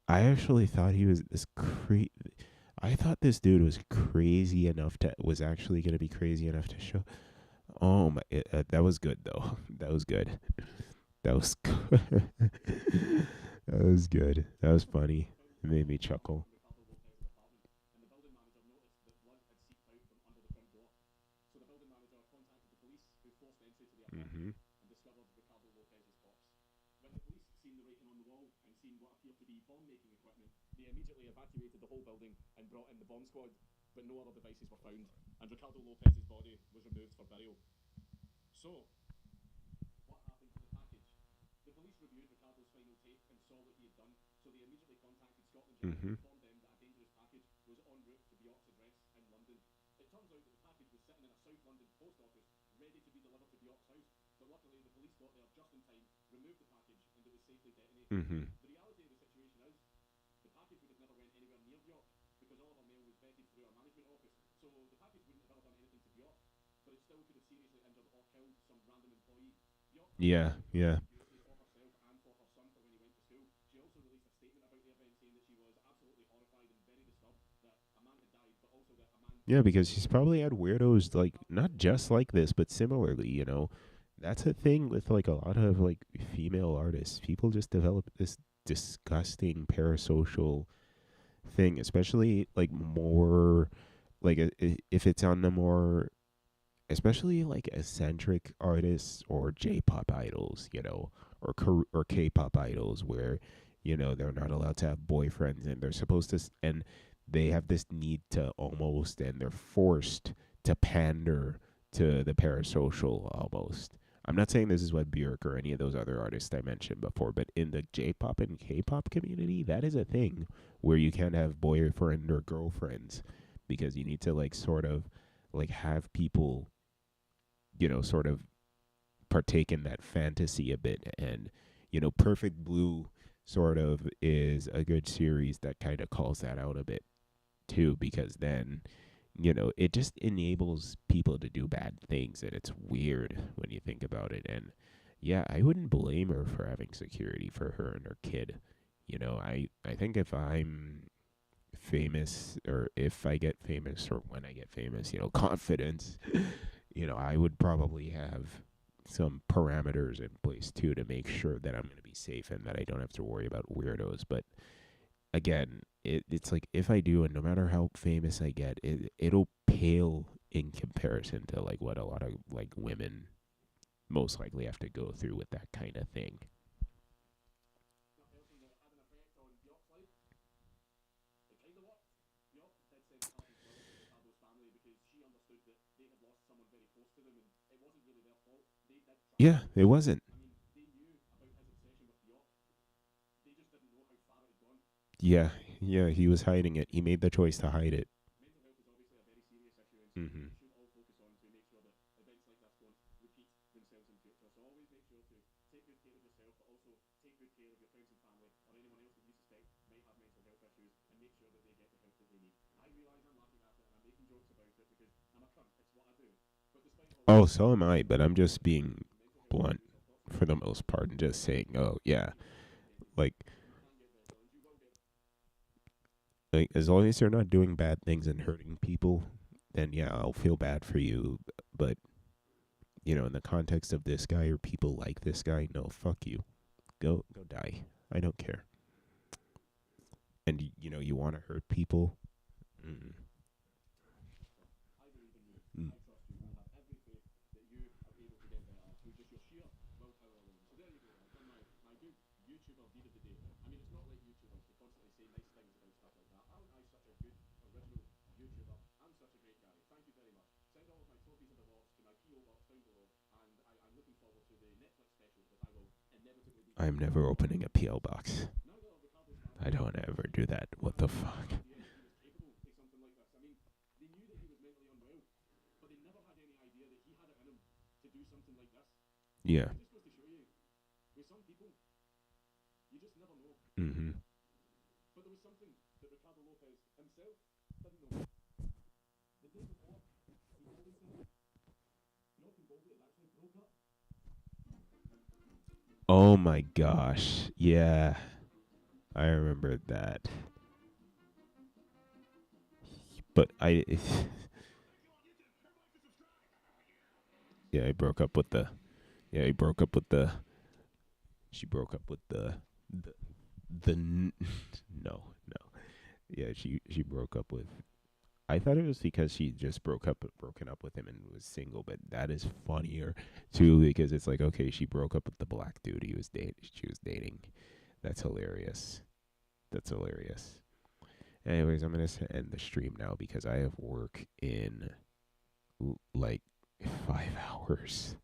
I actually thought he was this I thought this dude was crazy enough to was actually gonna be crazy enough to show. Oh my, that was good though. That was good. That was good. That was good. That was funny. It made me chuckle. Mhm. They immediately evacuated the whole building and brought in the bomb squad, but no other devices were found, and Ricardo Lopez's body was removed for burial. So, what happened to the package? The police reviewed Ricardo's final tape and saw what he had done, so they immediately contacted Scotland Yard and Mhm. informed them that a dangerous package was en route to Bjork's address in London. It turns out that the package was sitting in a South London post office, ready to be delivered to Bjork's house, but luckily the police got there just in time, removed the package, and it was safely detonated. Mhm. The reality of the situation is, the package would have never went anywhere near Bjork because all of our mail was vetted through our management office. So the package wouldn't have ever done anything to Bjork, but it still could have seriously injured or killed some random employee. Bjork herself Yeah. declared Yeah. security for herself and for her son for when he went to school. She also released a statement about the event saying that she was absolutely horrified and very disturbed that a man had died, but also that a man Yeah, because so she's close probably to had her weirdos would like have not absolutely just like this, but similarly. That's a thing with like a lot of like female artists. People just develop this disgusting parasocial thing, especially like more like if it's on the more especially like eccentric artists or J-pop idols, or or K-pop idols where they're not allowed to have boyfriends and they're supposed to and they have this need to almost and they're forced to pander to the parasocial almost. I'm not saying this is what Bjork or any of those other artists I mentioned before, but in the J-pop and K-pop community, that is a thing where you can't have boyfriend or girlfriends because you need to like sort of like have people sort of partake in that fantasy a bit. And, Perfect Blue sort of is a good series that kind of calls that out a bit too, because then, it just enables people to do bad things. And it's weird when you think about it. And yeah, I wouldn't blame her for having security for her and her kid. I think if I'm famous or if I get famous or when I get famous, confidence, I would probably have some parameters in place too to make sure that I'm going to be safe and that I don't have to worry about weirdos. But again, it's like if I do, and no matter how famous I get, it'll pale in comparison to like what a lot of like women most likely have to go through with that kind of thing. person that had an effect on Bjork's life. It kind of worked. Bjork did send a pardon's letter to Ricardo's family because she understood that they had lost someone very close to them and it wasn't really their fault. They did try Yeah, to it protect him. wasn't. I mean, they knew about his obsession with Bjork. They just didn't know how far it had gone. Yeah, yeah, he was hiding it. He made the choice to hide it. Mental health is obviously a very serious issue and something that Hmm. we should all focus on to make sure that events like this don't repeat themselves in future. So always make sure to take good care of yourself, but also take good care of your friends and family or anyone else that you suspect might have mental health issues and make sure that they get the help that they need. I realise I'm laughing at it and I'm making jokes about it because I'm a cunt. It's what I do. But despite all Oh, this, so am I, if but you I'm are just struggling being with mental health blunt issues or thoughts about for the suicide, most part and just please saying, oh, yeah, make sure to get independent like, help. You can get better and you will get as long as you're not doing bad things and hurting people, then yeah, I'll feel bad for you. But, in the context of this guy or people like this guy, no, fuck you. Go die. I don't care. And, you want to hurt people? Mm. I believe in you. Mm. I trust you. I have every faith that you are able to get better through just your sheer willpower I'm never opening a PO box. I don't ever do that. What the fuck? Yeah. Mm-hmm. Oh my gosh. Yeah. I remember that. But I yeah, I broke up with the yeah, he broke up with the she broke up with the no, no. Yeah, she broke up with I thought it was because she just broken up with him and was single, but that is funnier too because it's like okay, she broke up with the black dude she was dating. That's hilarious. That's hilarious. Anyways, I'm gonna end the stream now because I have work in like 5 hours,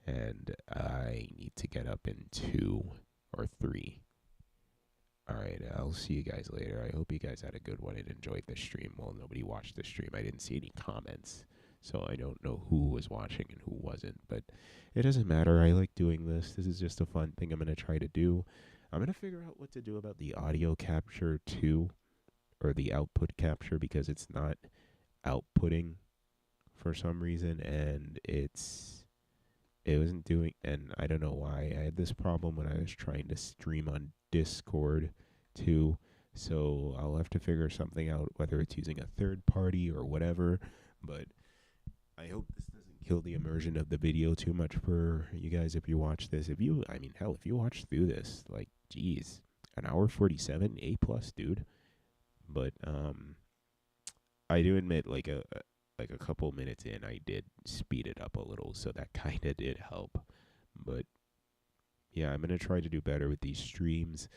and I need to get up in 2 or 3. All right, I'll see you guys later. I hope you guys had a good one and enjoyed the stream. Well, nobody watched the stream. I didn't see any comments, so I don't know who was watching and who wasn't. But it doesn't matter. I like doing this. This is just a fun thing I'm gonna try to do. I'm gonna figure out what to do about the audio capture too, or the output capture because it's not outputting for some reason, and it wasn't doing, and I don't know why. I had this problem when I was trying to stream on Discord too. So I'll have to figure something out, whether it's using a third party or whatever. But I hope this doesn't kill the immersion of the video too much for you guys if you watch this. If you, I mean, hell, if you watch through this, like, geez, an hour 47, A plus, dude. But I do admit, like a couple minutes in, I did speed it up a little, so that kind of did help. But yeah, I'm gonna try to do better with these streams.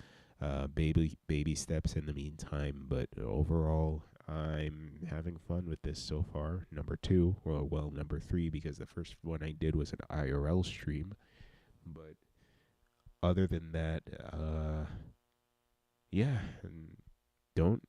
Baby steps in the meantime, but overall, I'm having fun with this so far. Number two, well, number three, because the first one I did was an IRL stream. But other than that, yeah, and don't